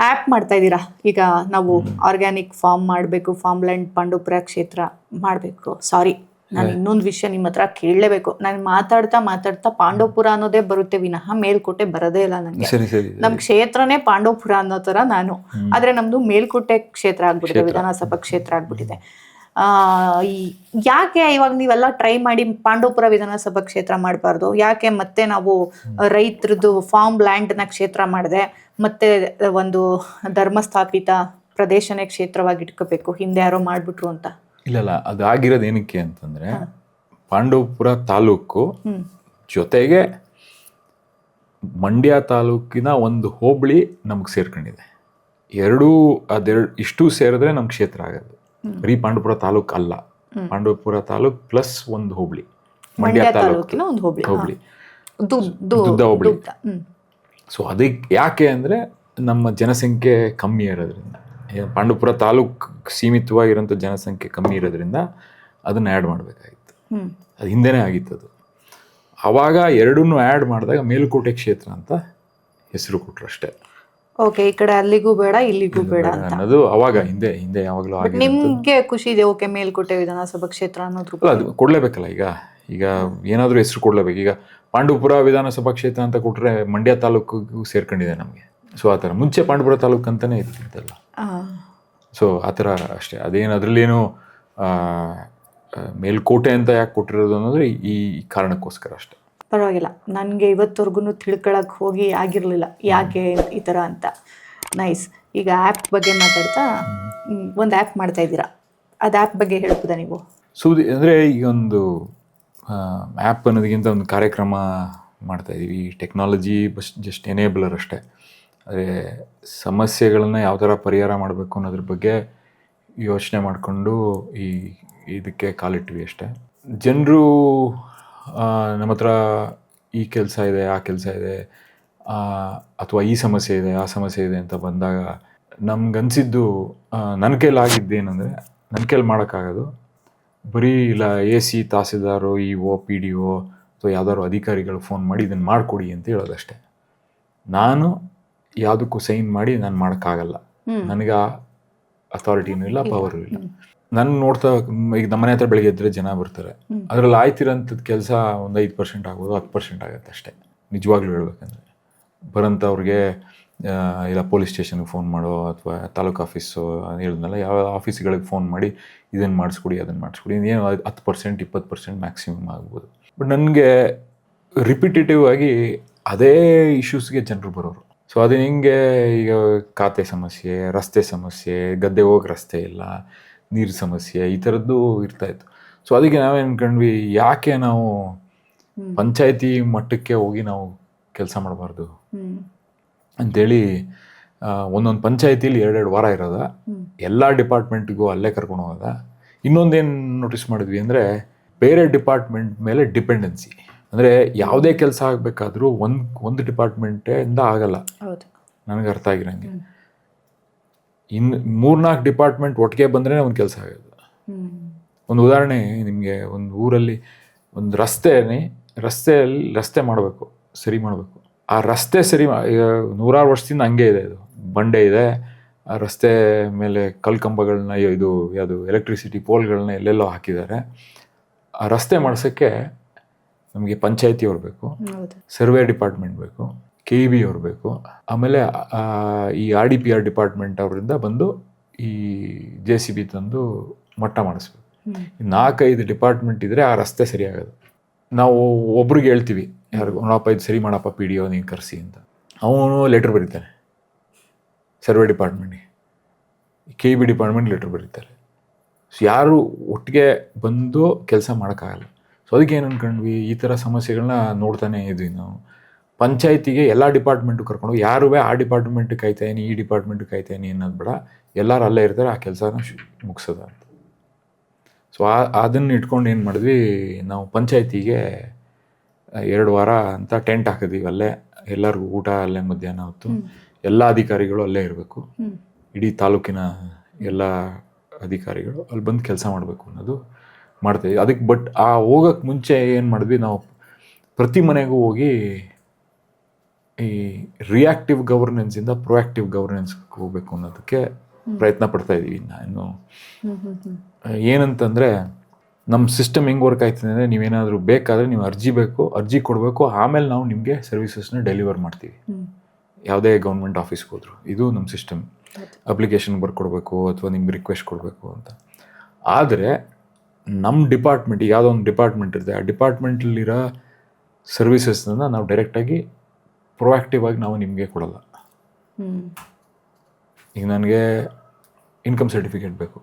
ಆ್ಯಪ್ ಮಾಡ್ತಾ ಇದ್ದೀರಾ ಈಗ. ನಾವು ಆರ್ಗ್ಯಾನಿಕ್ ಫಾರ್ಮ್ ಮಾಡಬೇಕು, ಫಾರ್ಮ್ಲ್ಯಾಂಡ್ ಪಾಂಡವಪುರ ಕ್ಷೇತ್ರ ಮಾಡಬೇಕು. ಸಾರಿ, ನಾನು ಇನ್ನೊಂದು ವಿಷಯ ನಿಮ್ಮ ಹತ್ರ ಕೇಳಲೇಬೇಕು. ನಾನು ಮಾತಾಡ್ತಾ ಪಾಂಡವಪುರ ಅನ್ನೋದೇ ಬರುತ್ತೆ ವಿನಃ ಮೇಲ್ಕೋಟೆ ಬರೋದೇ ಇಲ್ಲ ನನಗೆ. ನಮ್ಮ ಕ್ಷೇತ್ರನೇ ಪಾಂಡವಪುರ ಅನ್ನೋ ಥರ ನಾನು. ಆದರೆ ನಮ್ಮದು ಮೇಲ್ಕೋಟೆ ಕ್ಷೇತ್ರ ಆಗ್ಬಿಟ್ಟಿದೆ, ವಿಧಾನಸಭಾ ಕ್ಷೇತ್ರ ಆಗ್ಬಿಟ್ಟಿದೆ. ಯಾಕೆ ಇವಾಗ ನೀವೆಲ್ಲ ಟ್ರೈ ಮಾಡಿ ಪಾಂಡವಪುರ ವಿಧಾನಸಭಾ ಕ್ಷೇತ್ರ ಮಾಡಬಾರ್ದು? ಯಾಕೆ ಮತ್ತೆ ನಾವು ರೈತರದ್ದು ಫಾರ್ಮ್ ಲ್ಯಾಂಡ್ನ ಕ್ಷೇತ್ರ ಮಾಡಿದೆ, ಮತ್ತೆ ಒಂದು ಧರ್ಮಸ್ಥಾಪಿತ ಪ್ರದೇಶನೇ ಕ್ಷೇತ್ರವಾಗಿ ಇಟ್ಕೋಬೇಕು, ಹಿಂದೆ ಯಾರೋ ಮಾಡಿಬಿಟ್ರು ಅಂತ? ಇಲ್ಲ, ಅದು ಆಗಿರೋದು ಏನಕ್ಕೆ ಅಂತಂದರೆ, ಪಾಂಡವಪುರ ತಾಲೂಕು ಜೊತೆಗೆ ಮಂಡ್ಯ ತಾಲೂಕಿನ ಒಂದು ಹೋಬಳಿ ನಮ್ಗೆ ಸೇರ್ಕೊಂಡಿದೆ. ಇಷ್ಟು ಸೇರಿದ್ರೆ ನಮ್ಮ ಕ್ಷೇತ್ರ ಆಗೋದು. ಬರೀ ಪಾಂಡವಪುರ ತಾಲೂಕು ಅಲ್ಲ, ಪಾಂಡವಪುರ ತಾಲೂಕ್ ಪ್ಲಸ್ ಒಂದು ಹೋಬಳಿ, ಮಂಡ್ಯ ತಾಲೂಕಿನ ಒಂದು ಹೋಬಳಿ, ದುದ್ದ ಹೋಬಳಿ. ಸೊ ಅದಕ್ಕೆ ಯಾಕೆ ಅಂದರೆ ನಮ್ಮ ಜನಸಂಖ್ಯೆ ಕಮ್ಮಿ ಇರೋದ್ರಿಂದ, ಪಾಂಡವಪುರ ತಾಲೂಕು ಸೀಮಿತವಾಗಿರೋಂಥ ಜನಸಂಖ್ಯೆ ಕಮ್ಮಿ ಇರೋದ್ರಿಂದ ಅದನ್ನು ಆ್ಯಡ್ ಮಾಡಬೇಕಾಗಿತ್ತು. ಅದು ಹಿಂದೆನೇ ಆಗಿತ್ತು. ಅದು ಆವಾಗ ಎರಡನ್ನೂ ಆ್ಯಡ್ ಮಾಡಿದಾಗ ಮೇಲುಕೋಟೆ ಕ್ಷೇತ್ರ ಅಂತ ಹೆಸರು ಕೊಟ್ಟರು ಅಷ್ಟೇ. ಓಕೆ, ಈ ಕಡೆ ಅಲ್ಲಿಗೂ ಬೇಡ ಇಲ್ಲಿಗೂ ಬೇಡ ಅನ್ನೋದು ಅವಾಗ ಹಿಂದೆ ಯಾವಾಗಲೂ ಆಗಿ. ನಿಮಗೆ ಖುಷಿ ಇದೆ ಓಕೆ ಮೇಲ್ಕೋಟೆ ವಿಧಾನಸಭಾ ಕ್ಷೇತ್ರ ಅನ್ನೋದು? ಅಲ್ಲ, ಅದು ಕೊಡಲೇಬೇಕಲ್ಲ. ಈಗ ಏನಾದರೂ ಹೆಸರು ಕೊಡಲೇಬೇಕು. ಈಗ ಪಾಂಡವಪುರ ವಿಧಾನಸಭಾ ಕ್ಷೇತ್ರ ಅಂತ ಕೊಟ್ಟರೆ ಮಂಡ್ಯ ತಾಲೂಕಿಗೂ ಸೇರ್ಕೊಂಡಿದೆ ನಮಗೆ. ಸೊ ಆ ಥರ ಮುಂಚೆ ಪಾಂಡವಪುರ ತಾಲೂಕು ಅಂತಲೇ ಇರ್ತಿದ್ದಲ್ಲ. ಸೊ ಆ ಥರ ಅಷ್ಟೇ. ಅದೇನು ಅದರಲ್ಲೇನು ಮೇಲ್ಕೋಟೆ ಅಂತ ಯಾಕೆ ಕೊಟ್ಟಿರೋದು ಅನ್ನೋದ್ರೆ ಈ ಕಾರಣಕ್ಕೋಸ್ಕರ ಅಷ್ಟೇ. ಪರವಾಗಿಲ್ಲ, ನನಗೆ ಇವತ್ತವರೆಗೂ ತಿಳ್ಕೊಳಕ್ಕೆ ಹೋಗಿ ಆಗಿರಲಿಲ್ಲ ಯಾಕೆ ಈ ಥರ ಅಂತ. ನೈಸ್. ಈಗ ಆ್ಯಪ್ ಬಗ್ಗೆ ಮಾತಾಡ್ತಾ, ಒಂದು ಆ್ಯಪ್ ಮಾಡ್ತಾ ಇದ್ದೀರಾ, ಅದು ಆ್ಯಪ್ ಬಗ್ಗೆ ಹೇಳ್ಬೋದಾ ನೀವು? ಅಂದರೆ ಈಗ ಒಂದು ಆ್ಯಪ್ ಅನ್ನೋದಕ್ಕಿಂತ ಒಂದು ಕಾರ್ಯಕ್ರಮ ಮಾಡ್ತಾಯಿದ್ದೀವಿ. ಟೆಕ್ನಾಲಜಿ ಜಸ್ಟ್ ಎನೇಬಲರ್ ಅಷ್ಟೇ. ಆದರೆ ಸಮಸ್ಯೆಗಳನ್ನು ಯಾವ ಥರ ಪರಿಹಾರ ಮಾಡಬೇಕು ಅನ್ನೋದ್ರ ಬಗ್ಗೆ ಯೋಚನೆ ಮಾಡಿಕೊಂಡು ಇದಕ್ಕೆ ಕಾಲಿಟ್ವಿ ಅಷ್ಟೇ. ಜನರು ನಮ್ಮ ಹತ್ರ ಈ ಕೆಲಸ ಇದೆ, ಆ ಕೆಲಸ ಇದೆ, ಅಥವಾ ಈ ಸಮಸ್ಯೆ ಇದೆ, ಆ ಸಮಸ್ಯೆ ಇದೆ ಅಂತ ಬಂದಾಗ ನಮ್ಗನ್ಸಿದ್ದು, ನನ್ನ ಕೈಲಾಗಿದ್ದೇನೆಂದರೆ, ನನ್ನ ಕೈಲಿ ಮಾಡೋಕ್ಕಾಗೋದು ಬರೀ ಇಲ್ಲ AC ತಹಸೀಲ್ದಾರು, EO, PDO ಅಥವಾ ಯಾವ್ದಾದ್ರು ಅಧಿಕಾರಿಗಳು ಫೋನ್ ಮಾಡಿ ಇದನ್ನು ಮಾಡಿಕೊಡಿ ಅಂತ ಹೇಳೋದಷ್ಟೇ. ನಾನು ಯಾವುದಕ್ಕೂ ಸೈನ್ ಮಾಡಿ ನಾನು ಮಾಡೋಕ್ಕಾಗಲ್ಲ. ನನಗೆ ಅಥಾರಿಟಿನೂ ಇಲ್ಲ, ಪವರು ಇಲ್ಲ. ನಾನು ನೋಡ್ತಾ, ಈಗ ನಮ್ಮ ಮನೆ ಹತ್ರ ಬೆಳಗ್ಗೆ ಎದ್ದರೆ ಜನ ಬರ್ತಾರೆ, ಅದರಲ್ಲಿ ಆಯ್ತಿರೋಂಥದ್ದು ಕೆಲಸ ಒಂದು 5% ಆಗ್ಬೋದು, 10% ಆಗುತ್ತೆ ಅಷ್ಟೇ. ನಿಜವಾಗ್ಲೂ ಹೇಳ್ಬೇಕಂದ್ರೆ ಬರೋಂಥವ್ರಿಗೆ ಇಲ್ಲ ಪೊಲೀಸ್ ಸ್ಟೇಷನ್ಗೆ ಫೋನ್ ಮಾಡೋ ಅಥವಾ ತಾಲೂಕು ಆಫೀಸು ಹೇಳಿದ್ನಲ್ಲ, ಯಾವ ಆಫೀಸ್ಗಳಿಗೆ ಫೋನ್ ಮಾಡಿ ಇದನ್ನು ಮಾಡಿಸ್ಕೊಡಿ ಅದನ್ನು ಮಾಡಿಸ್ಕೊಡಿ, ಏನು 10% 20% ಮ್ಯಾಕ್ಸಿಮಮ್ ಆಗ್ಬೋದು. ಬಟ್ ನನಗೆ ರಿಪಿಟೇಟಿವ್ ಆಗಿ ಅದೇ ಇಶ್ಯೂಸ್ಗೆ ಜನರು ಬರೋರು. ಸೊ ಅದು ಹಿಂಗೆ ಈಗ ಖಾತೆ ಸಮಸ್ಯೆ, ರಸ್ತೆ ಸಮಸ್ಯೆ, ಗದ್ದೆ ಹೋಗಿ ರಸ್ತೆ ಇಲ್ಲ, ನೀರು ಸಮಸ್ಯೆ, ಈ ಥರದ್ದು ಇರ್ತಾಯಿತ್ತು. ಸೊ ಅದಕ್ಕೆ ನಾವೇನು ಅನ್ಕೊಂಡ್ವಿ, ಯಾಕೆ ನಾವು ಪಂಚಾಯತಿ ಮಟ್ಟಕ್ಕೆ ಹೋಗಿ ನಾವು ಕೆಲಸ ಮಾಡಬಾರ್ದು ಅಂಥೇಳಿ ಒಂದೊಂದು ಪಂಚಾಯತಿಲಿ 2 ವಾರ ಇರೋದ, ಎಲ್ಲ ಡಿಪಾರ್ಟ್ಮೆಂಟ್ಗೂ ಅಲ್ಲೇ ಕರ್ಕೊಂಡು ಹೋಗೋದ. ಇನ್ನೊಂದೇನು ನೋಟಿಸ್ ಮಾಡಿದ್ವಿ ಅಂದರೆ, ಬೇರೆ ಡಿಪಾರ್ಟ್ಮೆಂಟ್ ಮೇಲೆ ಡಿಪೆಂಡೆನ್ಸಿ. ಅಂದರೆ ಯಾವುದೇ ಕೆಲಸ ಆಗಬೇಕಾದ್ರೂ ಒಂದು ಡಿಪಾರ್ಟ್ಮೆಂಟಿಂದ ಆಗಲ್ಲ. ನನಗೆ ಅರ್ಥ ಆಗಿರಂಗೆ ಇನ್ನು 3-4 ಡಿಪಾರ್ಟ್ಮೆಂಟ್ ಒಟ್ಟಿಗೆ ಬಂದರೆ ಒಂದು ಕೆಲಸ ಆಗೋದು. ಒಂದು ಉದಾಹರಣೆ ನಿಮಗೆ, ಒಂದು ಊರಲ್ಲಿ ಒಂದು ರಸ್ತೆಯಲ್ಲಿ ರಸ್ತೆ ಮಾಡಬೇಕು, ಸರಿ ಮಾಡಬೇಕು. ಆ ರಸ್ತೆ ಸರಿ ಈಗ 100 ವರ್ಷದಿಂದ ಹಂಗೆ ಇದೆ. ಇದು ಬಂಡೆ ಇದೆ, ಆ ರಸ್ತೆ ಮೇಲೆ ಕಲ್ಕಂಬಗಳನ್ನ, ಯಾವುದು ಎಲೆಕ್ಟ್ರಿಸಿಟಿ ಪೋಲ್ಗಳನ್ನ ಎಲ್ಲೆಲ್ಲೋ ಹಾಕಿದ್ದಾರೆ. ಆ ರಸ್ತೆ ಮಾಡ್ಸೋಕ್ಕೆ ನಮಗೆ ಪಂಚಾಯತಿ ಅವ್ರು ಬೇಕು, ಸರ್ವೆ ಡಿಪಾರ್ಟ್ಮೆಂಟ್ ಬೇಕು, KEB ಅವ್ರು ಬೇಕು, ಆಮೇಲೆ ಈ RDPR ಡಿಪಾರ್ಟ್ಮೆಂಟ್ ಅವರಿಂದ ಬಂದು ಈ JCB ತಂದು ಮಟ್ಟ ಮಾಡಿಸ್ಬೇಕು. 4-5 ಡಿಪಾರ್ಟ್ಮೆಂಟ್ ಇದ್ದರೆ ಆ ರಸ್ತೆ ಸರಿಯಾಗೋದು. ನಾವು ಒಬ್ರಿಗೆ ಹೇಳ್ತೀವಿ, ಯಾರಿಗೂ ನೋಡಪ್ಪ ಇದು ಸರಿ ಮಾಡಪ್ಪ PDO ನೀನು ಕರೆಸಿ ಅಂತ, ಅವನು ಲೆಟ್ರ್ ಬರೀತಾನೆ ಸರ್ವೆ ಡಿಪಾರ್ಟ್ಮೆಂಟಿಗೆ, KEB ಡಿಪಾರ್ಟ್ಮೆಂಟ್ ಲೆಟ್ರ್ ಬರೀತಾರೆ. ಸೊ ಯಾರು ಒಟ್ಟಿಗೆ ಬಂದು ಕೆಲಸ ಮಾಡೋಕ್ಕಾಗಲ್ಲ. ಸೊ ಅದಕ್ಕೆ ಏನು ಅಂದ್ಕೊಂಡ್ವಿ, ಈ ಥರ ಸಮಸ್ಯೆಗಳನ್ನ ನೋಡ್ತಾನೆ ಇದ್ವಿ ನಾವು. ಪಂಚಾಯತಿಗೆ ಎಲ್ಲ ಡಿಪಾರ್ಟ್ಮೆಂಟು ಕರ್ಕೊಂಡು, ಯಾರೂ ಆ ಡಿಪಾರ್ಟ್ಮೆಂಟ್ ಕಾಯ್ತಾಯಿನಿ ಈ ಡಿಪಾರ್ಟ್ಮೆಂಟ್ ಕಾಯ್ತಾಯಿನಿ ಅನ್ನೋದು ಬೇಡ, ಎಲ್ಲರೂ ಅಲ್ಲೇ ಇರ್ತಾರೆ, ಆ ಕೆಲಸನ ಮುಗಿಸೋದ ಅಂತ. ಸೊ ಅದನ್ನು ಇಟ್ಕೊಂಡು ಏನು ಮಾಡಿದ್ವಿ, ನಾವು ಪಂಚಾಯತಿಗೆ 2 ವಾರ ಅಂತ ಟೆಂಟ್ ಹಾಕಿದ್ವಿ. ಅಲ್ಲೇ ಎಲ್ಲರಿಗೂ ಊಟ ಅಲ್ಲೇ, ಮಧ್ಯಾಹ್ನ ಹೊತ್ತು ಎಲ್ಲ ಅಧಿಕಾರಿಗಳು ಅಲ್ಲೇ ಇರಬೇಕು, ಇಡೀ ತಾಲೂಕಿನ ಎಲ್ಲ ಅಧಿಕಾರಿಗಳು ಅಲ್ಲಿ ಬಂದು ಕೆಲಸ ಮಾಡಬೇಕು ಅನ್ನೋದು ಮಾಡ್ತೀವಿ. ಅದಕ್ಕೆ ಬಟ್ ಹೋಗೋಕ್ಕೆ ಮುಂಚೆ ಏನು ಮಾಡಿದ್ವಿ, ನಾವು ಪ್ರತಿ ಮನೆಗೂ ಹೋಗಿ ಈ ರಿಯಾಕ್ಟಿವ್ ಗವರ್ನೆನ್ಸಿಂದ ಪ್ರೊಯಾಕ್ಟಿವ್ ಗವರ್ನೆನ್ಸ್ಗೆ ಹೋಗಬೇಕು ಅನ್ನೋದಕ್ಕೆ ಪ್ರಯತ್ನ ಪಡ್ತಾ ಇದ್ದೀವಿ. ಇನ್ನು ಏನಂತಂದರೆ, ನಮ್ಮ ಸಿಸ್ಟಮ್ ಹೆಂಗೆ ವರ್ಕ್ ಆಯ್ತದೆ ಅಂದರೆ, ನೀವೇನಾದರೂ ಬೇಕಾದರೆ ನೀವು ಅರ್ಜಿ ಕೊಡಬೇಕು, ಆಮೇಲೆ ನಾವು ನಿಮಗೆ ಸರ್ವಿಸಸ್ನ ಡೆಲಿವರ್ ಮಾಡ್ತೀವಿ. ಯಾವುದೇ ಗೌರ್ಮೆಂಟ್ ಆಫೀಸ್ಗೆ ಹೋದ್ರು ಇದು ನಮ್ಮ ಸಿಸ್ಟಮ್. ಅಪ್ಲಿಕೇಶನ್ ಬರ್ಕೊಡ್ಬೇಕು ಅಥವಾ ನಿಮ್ಗೆ ರಿಕ್ವೆಸ್ಟ್ ಕೊಡಬೇಕು ಅಂತ. ಆದರೆ ನಮ್ಮ ಡಿಪಾರ್ಟ್ಮೆಂಟ್, ಯಾವುದೋ ಒಂದು ಡಿಪಾರ್ಟ್ಮೆಂಟ್ ಇರುತ್ತೆ, ಆ ಡಿಪಾರ್ಟ್ಮೆಂಟಲ್ಲಿರೋ ಸರ್ವಿಸಸ್ನ ನಾವು ಡೈರೆಕ್ಟಾಗಿ ಪ್ರೊಯಾಕ್ಟಿವ್ ಆಗಿ ನಾವು ನಿಮಗೆ ಕೊಡಲ್ಲ. ಈಗ ನನಗೆ ಇನ್ಕಮ್ ಸರ್ಟಿಫಿಕೇಟ್ ಬೇಕು,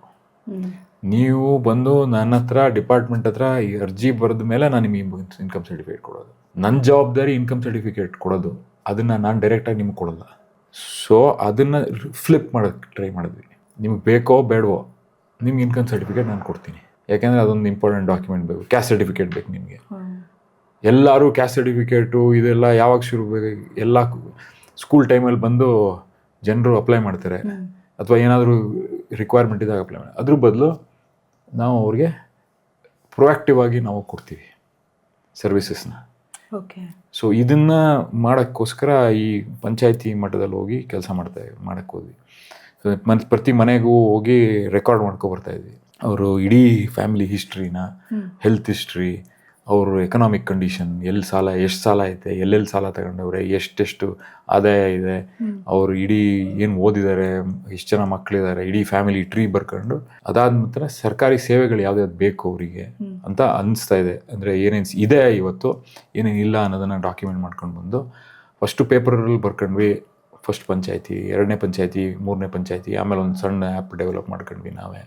ನೀವು ಬಂದು ನನ್ನ ಹತ್ರ ಡಿಪಾರ್ಟ್ಮೆಂಟ್ ಹತ್ರ ಈ ಅರ್ಜಿ ಬರೆದ ಮೇಲೆ ನಾನು ನಿಮಗೆ ಇನ್ಕಮ್ ಸರ್ಟಿಫಿಕೇಟ್ ಕೊಡೋದು. ನನ್ನ ಜವಾಬ್ದಾರಿ ಇನ್ಕಮ್ ಸರ್ಟಿಫಿಕೇಟ್ ಕೊಡೋದು, ಅದನ್ನು ನಾನು ಡೈರೆಕ್ಟಾಗಿ ನಿಮ್ಗೆ ಕೊಡಲ್ಲ. ಸೊ ಅದನ್ನು ಫ್ಲಿಪ್ ಮಾಡೋಕ್ಕೆ ಟ್ರೈ ಮಾಡಿದ್ವಿ. ನಿಮ್ಗೆ ಬೇಕೋ ಬೇಡವೋ ನಿಮ್ಗೆ ಇನ್ಕಮ್ ಸರ್ಟಿಫಿಕೇಟ್ ನಾನು ಕೊಡ್ತೀನಿ, ಯಾಕೆಂದರೆ ಅದೊಂದು ಇಂಪಾರ್ಟೆಂಟ್ ಡಾಕ್ಯುಮೆಂಟ್ ಬೇಕು. ಕ್ಯಾಸ್ಟ್ ಸರ್ಟಿಫಿಕೇಟ್ ಬೇಕು ನಿಮಗೆ. ಎಲ್ಲರೂ ಕ್ಯಾಸ್ಟ್ ಸರ್ಟಿಫಿಕೇಟು ಇದೆಲ್ಲ ಯಾವಾಗ ಶುರು ಬೇಕು, ಎಲ್ಲ ಸ್ಕೂಲ್ ಟೈಮಲ್ಲಿ ಬಂದು ಜನರು ಅಪ್ಲೈ ಮಾಡ್ತಾರೆ, ಅಥವಾ ಏನಾದರೂ ರಿಕ್ವೈರ್ಮೆಂಟ್ ಇದ್ದಾಗ ಅಪ್ಲೈ ಮಾಡಿ. ಅದ್ರ ಬದಲು ನಾವು ಅವ್ರಿಗೆ ಪ್ರೊಯಾಕ್ಟಿವ್ ಆಗಿ ನಾವು ಕೊಡ್ತೀವಿ ಸರ್ವಿಸಸ್ನ. ಸೊ ಇದನ್ನು ಮಾಡೋಕ್ಕೋಸ್ಕರ ಈ ಪಂಚಾಯತಿ ಮಟ್ಟದಲ್ಲಿ ಹೋಗಿ ಕೆಲಸ ಮಾಡೋಕ್ಕೆ ಹೋದ್ವಿ. ಮತ್ತು ಪ್ರತಿ ಮನೆಗೂ ಹೋಗಿ ರೆಕಾರ್ಡ್ ಮಾಡ್ಕೊಬರ್ತಾಯಿದ್ವಿ. ಅವರು ಇಡೀ ಫ್ಯಾಮಿಲಿ ಹಿಸ್ಟ್ರಿನ, ಹೆಲ್ತ್ ಹಿಸ್ಟ್ರಿ, ಅವರು ಎಕನಾಮಿಕ್ ಕಂಡೀಷನ್, ಎಷ್ಟು ಸಾಲ ಐತೆ, ಎಲ್ಲೆಲ್ಲಿ ಸಾಲ ತಗೊಂಡವ್ರೆ, ಎಷ್ಟೆಷ್ಟು ಆದಾಯ ಇದೆ, ಅವರು ಇಡೀ ಏನು ಓದಿದ್ದಾರೆ, ಎಷ್ಟು ಜನ ಮಕ್ಕಳಿದ್ದಾರೆ, ಇಡೀ ಫ್ಯಾಮಿಲಿ ಟ್ರೀ ಬರ್ಕೊಂಡು, ಅದಾದ ನಂತರ ಸರ್ಕಾರಿ ಸೇವೆಗಳು ಯಾವ್ದಾವ್ದು ಬೇಕು ಅವರಿಗೆ ಅಂತ ಅನಿಸ್ತಾ ಇದೆ, ಅಂದರೆ ಏನೇನು ಇದೆ ಇವತ್ತು, ಏನೇನು ಇಲ್ಲ ಅನ್ನೋದನ್ನು ಡಾಕ್ಯುಮೆಂಟ್ ಮಾಡ್ಕೊಂಡು ಬಂದು ಫಸ್ಟು ಪೇಪರಲ್ಲಿ ಬರ್ಕೊಂಡ್ವಿ. ಫಸ್ಟ್ ಪಂಚಾಯತಿ, 2ನೇ ಪಂಚಾಯತಿ, 3ನೇ ಪಂಚಾಯತಿ, ಆಮೇಲೆ ಒಂದು ಸಣ್ಣ ಆ್ಯಪ್ ಡೆವಲಪ್ ಮಾಡ್ಕೊಂಡ್ವಿ ನಾವೇ.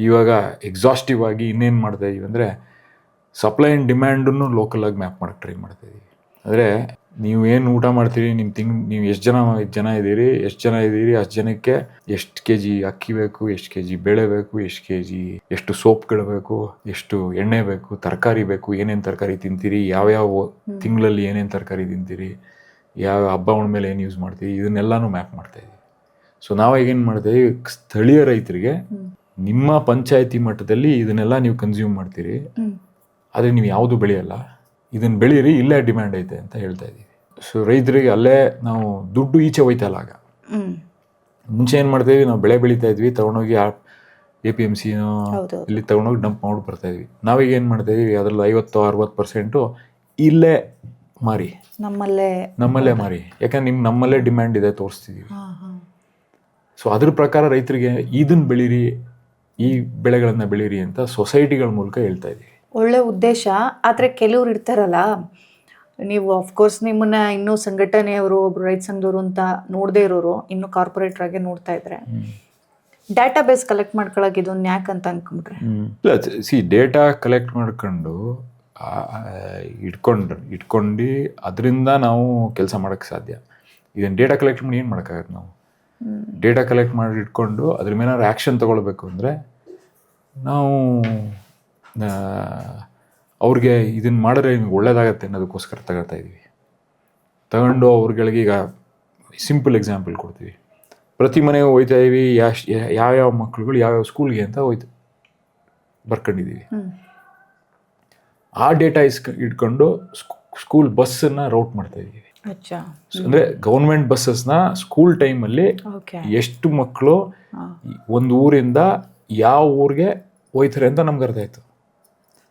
ಇವಾಗ ಎಕ್ಸಾಸ್ಟಿವ್ ಆಗಿ ಇನ್ನೇನು ಮಾಡ್ತಾಯಿದ್ದೀವಿ ಅಂದರೆ, ಸಪ್ಲೈ ಆ್ಯಂಡ್ ಡಿಮ್ಯಾಂಡನ್ನು ಲೋಕಲಾಗಿ ಮ್ಯಾಪ್ ಮಾಡೋಕ್ಕೆ ಟ್ರೈ ಮಾಡ್ತಾಯಿದ್ದೀವಿ. ಅಂದರೆ ನೀವು ಏನು ಊಟ ಮಾಡ್ತೀರಿ, ನೀವು ಎಷ್ಟು ಜನ ಇದ್ದೀರಿ, ಅಷ್ಟು ಜನಕ್ಕೆ ಎಷ್ಟು kg ಅಕ್ಕಿ ಬೇಕು, ಎಷ್ಟು kg ಬೇಳೆ ಬೇಕು, ಎಷ್ಟು ಸೋಪ್ಗಳು ಬೇಕು, ಎಷ್ಟು ಎಣ್ಣೆ ಬೇಕು, ತರಕಾರಿ ಬೇಕು, ಏನೇನು ತರಕಾರಿ ತಿಂತೀರಿ, ಯಾವ್ಯಾವ ತಿಂಗಳಲ್ಲಿ ಏನೇನು ತರಕಾರಿ ತಿಂತೀರಿ, ಯಾವ ಹಬ್ಬ ಮೇಲೆ ಏನು ಯೂಸ್ ಮಾಡ್ತೀವಿ, ಇದನ್ನೆಲ್ಲನೂ ಮ್ಯಾಪ್ ಮಾಡ್ತಾಯಿದ್ದೀವಿ. ಸೊ ನಾವಾಗೇನು ಮಾಡ್ತಾಯಿದ್ದೀವಿ, ಸ್ಥಳೀಯ ರೈತರಿಗೆ ನಿಮ್ಮ ಪಂಚಾಯತಿ ಮಟ್ಟದಲ್ಲಿ ಇದನ್ನೆಲ್ಲ ನೀವು ಕನ್ಸ್ಯೂಮ್ ಮಾಡ್ತೀರಿ, ಆದರೆ ನೀವು ಯಾವುದು ಬೆಳೆಯಲ್ಲ, ಇದನ್ನು ಬೆಳೀರಿ, ಇಲ್ಲೇ ಡಿಮ್ಯಾಂಡ್ ಐತೆ ಅಂತ ಹೇಳ್ತಾ ಇದ್ದೀವಿ. ಸೊ ರೈತರಿಗೆ ಅಲ್ಲೇ ನಾವು ದುಡ್ಡು ಈಚೆ ಹೋಯ್ತಲ್ಲ. ಆಗ ಮುಂಚೆ ಏನು ಮಾಡ್ತಾಯಿದ್ವಿ, ನಾವು ಬೆಳೆ ಬೆಳೀತಾ ಇದ್ವಿ, ತೊಗೊಂಡೋಗಿ APMC ಇಲ್ಲಿ ತೊಗೊಂಡೋಗಿ ಡಂಪ್ ಮಾಡಿ ಬರ್ತಾಯಿದ್ವಿ. ನಾವೀಗ ಏನು ಮಾಡ್ತಾಯಿದ್ವಿ, ಅದರಲ್ಲಿ 50-60% ಇಲ್ಲೇ ಮಾರಿ, ನಮ್ಮಲ್ಲೇ ಮಾರಿ. ಯಾಕಂದ್ರೆ ನಮ್ಮಲ್ಲೇ ಡಿಮ್ಯಾಂಡ್ ಇದೆ ತೋರಿಸ್ತಿದ್ದೀವಿ. ಹಾಂ ಹಾಂ ಸೊ ಅದ್ರ ಪ್ರಕಾರ ರೈತರಿಗೆ ಇದನ್ನ ಬೆಳೀರಿ, ಈ ಬೆಳೆಗಳನ್ನು ಬೆಳೀರಿ ಅಂತ ಸೊಸೈಟಿಗಳ ಮೂಲಕ ಹೇಳ್ತಾ ಇದ್ದೀವಿ. ಒಳ್ಳೆ ಉದ್ದೇಶ. ಆದರೆ ಕೆಲವ್ರು ಇರ್ತಾರಲ್ಲ, ನೀವು ಅಫ್ಕೋರ್ಸ್ ನಿಮ್ಮನ್ನ ಇನ್ನೂ ಸಂಘಟನೆಯವರು, ಒಬ್ರು ರೈತ ಸಂಘದವರು ಅಂತ ನೋಡದೇ ಇರೋರು ಇನ್ನೂ ಕಾರ್ಪೊರೇಟರ್ ಆಗಿ ನೋಡ್ತಾ ಇದ್ರೆ, ಡಾಟಾ ಬೇಸ್ ಕಲೆಕ್ಟ್ ಮಾಡ್ಕೊಳಕ್ಕೆ ಇದೊಂದು ಯಾಕೆ ಅಂತ ಅನ್ಕೊಂಡ್ರೆ? ಇಲ್ಲ, ಡೇಟಾ ಕಲೆಕ್ಟ್ ಮಾಡ್ಕೊಂಡು ಇಟ್ಕೊಂಡು ಅದರಿಂದ ನಾವು ಕೆಲಸ ಮಾಡೋಕ್ಕೆ ಸಾಧ್ಯ. ಇದನ್ನು ಡೇಟಾ ಕಲೆಕ್ಟ್ ಮಾಡಿ ಏನು ಮಾಡೋಕ್ಕಾಗತ್ತೆ? ನಾವು ಡೇಟಾ ಕಲೆಕ್ಟ್ ಮಾಡಿ ಇಟ್ಕೊಂಡು ಅದ್ರ ಮೇಲೆ ಆ್ಯಕ್ಷನ್ ತೊಗೊಳ್ಬೇಕು ಅಂದರೆ ನಾವು ಅವ್ರಿಗೆ ಇದನ್ನು ಮಾಡಿದ್ರೆ ನಿಮ್ಗೆ ಒಳ್ಳೇದಾಗತ್ತೆ ಅನ್ನೋದಕ್ಕೋಸ್ಕರ ತಗೊಳ್ತಾ ಇದ್ದೀವಿ. ತಗೊಂಡು ಅವ್ರುಗಳಿಗೆ ಈಗ ಸಿಂಪಲ್ ಎಕ್ಸಾಂಪಲ್ ಕೊಡ್ತೀವಿ. ಪ್ರತಿ ಮನೆಗೆ ಹೋಗ್ತಾ ಇದ್ದೀವಿ, ಯಾವ್ಯಾವ ಮಕ್ಳುಗಳು ಯಾವ್ಯಾವ ಸ್ಕೂಲ್ಗೆ ಅಂತ ಬರ್ಕೊಂಡಿದ್ದೀವಿ. ಆ ಡೇಟಾ ಇಟ್ಕೊಂಡು ಸ್ಕೂಲ್ ಬಸ್ಸನ್ನು ರೌಟ್ ಮಾಡ್ತಾ ಇದ್ದೀವಿ. ಅಂದರೆ ಗೌರ್ಮೆಂಟ್ ಬಸ್ಸಸ್ನ ಸ್ಕೂಲ್ ಟೈಮಲ್ಲಿ ಎಷ್ಟು ಮಕ್ಕಳು ಒಂದು ಊರಿಂದ ಯಾವ ಊರಿಗೆ ಹೋಯ್ತಾರೆ ಅಂತ ನಮ್ಗೆ ಅರ್ಥ ಆಯಿತು.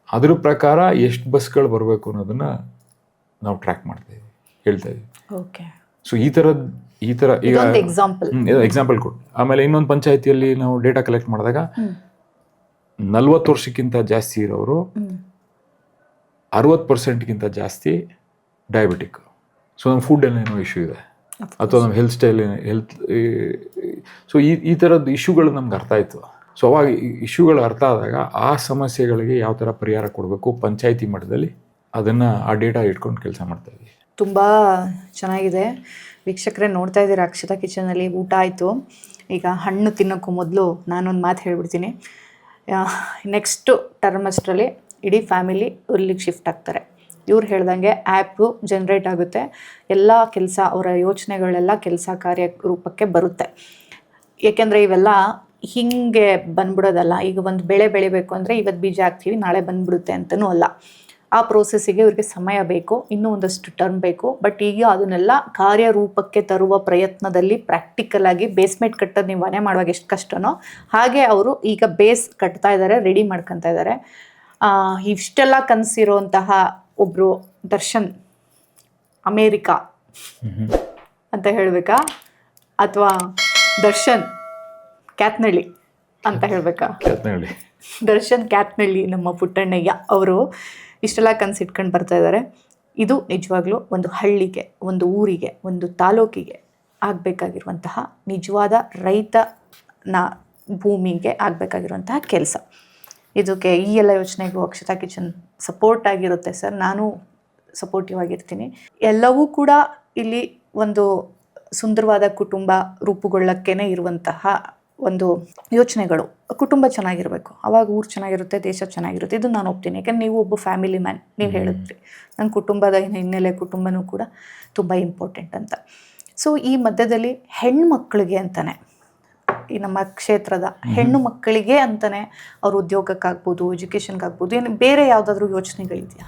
ಅದ್ರ ಪ್ರಕಾರ ಎಷ್ಟು ಬಸ್ಗಳು ಬರಬೇಕು ಅನ್ನೋದನ್ನ ನಾವು ಟ್ರ್ಯಾಕ್ ಮಾಡ್ತಾ ಇದ್ದೀವಿ, ಹೇಳ್ತಾ ಇದ್ದೀವಿ. ಸೊ ಈ ಥರ ಈಗ ಎಕ್ಸಾಂಪಲ್ ಕೊಟ್ಟು ಆಮೇಲೆ ಇನ್ನೊಂದು ಪಂಚಾಯತಿಯಲ್ಲಿ ನಾವು ಡೇಟಾ ಕಲೆಕ್ಟ್ ಮಾಡಿದಾಗ 40 ವರ್ಷಕ್ಕಿಂತ ಜಾಸ್ತಿ ಇರೋರು 60% ಜಾಸ್ತಿ ಡಯಾಬಿಟಿಕ್. ಸೊ ನಮ್ಮ ಫುಡ್ಡಲ್ಲಿ ಏನೋ ಇಶ್ಯೂ ಇದೆ, ಅಥವಾ ನಮ್ಮ ಹೆಲ್ತ್ ಸೊ ಈ ಥರದ್ದು ಇಶ್ಯೂಗಳು ನಮ್ಗೆ ಅರ್ಥ ಆಯಿತು. ಸೊ ಅವಾಗ ಇಶ್ಯೂಗಳು ಅರ್ಥ ಆದಾಗ ಆ ಸಮಸ್ಯೆಗಳಿಗೆ ಯಾವ ಥರ ಪರಿಹಾರ ಕೊಡಬೇಕು ಪಂಚಾಯತಿ ಮಟ್ಟದಲ್ಲಿ ಅದನ್ನು ಆ ಡೇಟಾ ಇಟ್ಕೊಂಡು ಕೆಲಸ ಮಾಡ್ತಾಯಿದ್ವಿ. ತುಂಬ ಚೆನ್ನಾಗಿದೆ. ವೀಕ್ಷಕರೇ ನೋಡ್ತಾ ಇದ್ದೀರಾ ಅಕ್ಷತಾ ಕಿಚನಲ್ಲಿ. ಊಟ ಆಯಿತು. ಈಗ ಹಣ್ಣು ತಿನ್ನೋಕ್ಕೂ ಮೊದಲು ನಾನೊಂದು ಮಾತು ಹೇಳ್ಬಿಡ್ತೀನಿ. ನೆಕ್ಸ್ಟ್ ಟರ್ಮ್ ಅಷ್ಟರಲ್ಲಿ ಇಡೀ ಫ್ಯಾಮಿಲಿ ಇಲ್ಲಿಗೆ ಶಿಫ್ಟ್ ಆಗ್ತಾರೆ. ಇವ್ರು ಹೇಳ್ದಂಗೆ ಆ್ಯಪು ಜನ್ರೇಟ್ ಆಗುತ್ತೆ, ಎಲ್ಲ ಕೆಲಸ, ಅವರ ಯೋಚನೆಗಳೆಲ್ಲ ಕೆಲಸ ಕಾರ್ಯ ರೂಪಕ್ಕೆ ಬರುತ್ತೆ. ಏಕೆಂದರೆ ಇವೆಲ್ಲ ಹೀಗೆ ಬಂದ್ಬಿಡೋದಲ್ಲ. ಈಗ ಒಂದು ಬೆಳೆ ಬೆಳಿಬೇಕು ಅಂದರೆ ಇವತ್ತು ಬೀಜ ಹಾಕ್ತೀವಿ, ನಾಳೆ ಬಂದ್ಬಿಡುತ್ತೆ ಅಂತಲೂ ಅಲ್ಲ. ಆ ಪ್ರೋಸೆಸ್ಸಿಗೆ ಇವ್ರಿಗೆ ಸಮಯ ಬೇಕು, ಇನ್ನೂ ಒಂದಷ್ಟು ಟರ್ಮ್ ಬೇಕು. ಬಟ್ ಈಗ ಅದನ್ನೆಲ್ಲ ಕಾರ್ಯರೂಪಕ್ಕೆ ತರುವ ಪ್ರಯತ್ನದಲ್ಲಿ ಪ್ರಾಕ್ಟಿಕಲ್ ಆಗಿ ಬೇಸ್ಮೆಂಟ್ ಕಟ್ಟೋದು ನೀವು ಮನೆ ಮಾಡುವಾಗ ಎಷ್ಟು ಕಷ್ಟನೋ ಹಾಗೆ ಅವರು ಈಗ ಬೇಸ್ ಕಟ್ತಾ ಇದ್ದಾರೆ, ರೆಡಿ ಮಾಡ್ಕೊತಾ ಇದ್ದಾರೆ. ಇಷ್ಟೆಲ್ಲ ಕನಸಿರುವಂತಹ ಒಬ್ಬರು ದರ್ಶನ್ ಅಮೇರಿಕಾ ಅಂತ ಹೇಳಬೇಕಾ, ಅಥವಾ ದರ್ಶನ್ ಕ್ಯಾತ್ನಳ್ಳಿ ಅಂತ ಹೇಳಬೇಕಾ? ದರ್ಶನ್ ಕ್ಯಾತ್ನಳ್ಳಿ, ನಮ್ಮ ಪುಟ್ಟಣ್ಣಯ್ಯ ಅವರು ಇಷ್ಟೆಲ್ಲ ಕನಸಿಟ್ಕೊಂಡು ಬರ್ತಾ ಇದ್ದಾರೆ. ಇದು ನಿಜವಾಗ್ಲೂ ಒಂದು ಹಳ್ಳಿಗೆ, ಒಂದು ಊರಿಗೆ, ಒಂದು ತಾಲೂಕಿಗೆ ಆಗಬೇಕಾಗಿರುವಂತಹ ನಿಜವಾದ ರೈತನ ಭೂಮಿಗೆ ಆಗಬೇಕಾಗಿರುವಂತಹ ಕೆಲಸ. ಇದಕ್ಕೆ ಈ ಎಲ್ಲ ಯೋಚನೆಗೂ ಅಕ್ಷತಾ ಕಿಚನ್ ಸಪೋರ್ಟ್ ಆಗಿರುತ್ತೆ ಸರ್. ನಾನು ಸಪೋರ್ಟಿವ್ ಆಗಿರ್ತೀನಿ. ಎಲ್ಲವೂ ಕೂಡ ಇಲ್ಲಿ ಒಂದು ಸುಂದರವಾದ ಕುಟುಂಬ ರೂಪುಗೊಳ್ಳಕ್ಕೇ ಇರುವಂತಹ ಒಂದು ಯೋಚನೆಗಳು. ಕುಟುಂಬ ಚೆನ್ನಾಗಿರಬೇಕು, ಆವಾಗ ಊರು ಚೆನ್ನಾಗಿರುತ್ತೆ, ದೇಶ ಚೆನ್ನಾಗಿರುತ್ತೆ. ಇದು ನಾನು ಒಪ್ತೀನಿ. ಯಾಕೆಂದ್ರೆ ನೀವು ಒಬ್ಬ ಫ್ಯಾಮಿಲಿ ಮ್ಯಾನ್, ನೀವು ಹೇಳಿದ್ರಿ ನನ್ನ ಕುಟುಂಬದ ಹಿನ್ನೆಲೆ, ಕುಟುಂಬನೂ ಕೂಡ ತುಂಬ ಇಂಪಾರ್ಟೆಂಟ್ ಅಂತ. ಸೊ ಈ ಮಧ್ಯದಲ್ಲಿ ಹೆಣ್ಮಕ್ಳಿಗೆ ಅಂತಲೇ, ಈ ನಮ್ಮ ಕ್ಷೇತ್ರದ ಹೆಣ್ಣು ಮಕ್ಕಳಿಗೆ ಅಂತಲೇ ಅವ್ರ ಉದ್ಯೋಗಕ್ಕಾಗ್ಬೋದು, ಎಜುಕೇಷನ್ಗಾಗ್ಬೋದು, ಏನು ಬೇರೆ ಯಾವುದಾದ್ರೂ ಯೋಚನೆಗಳಿದೆಯಾ?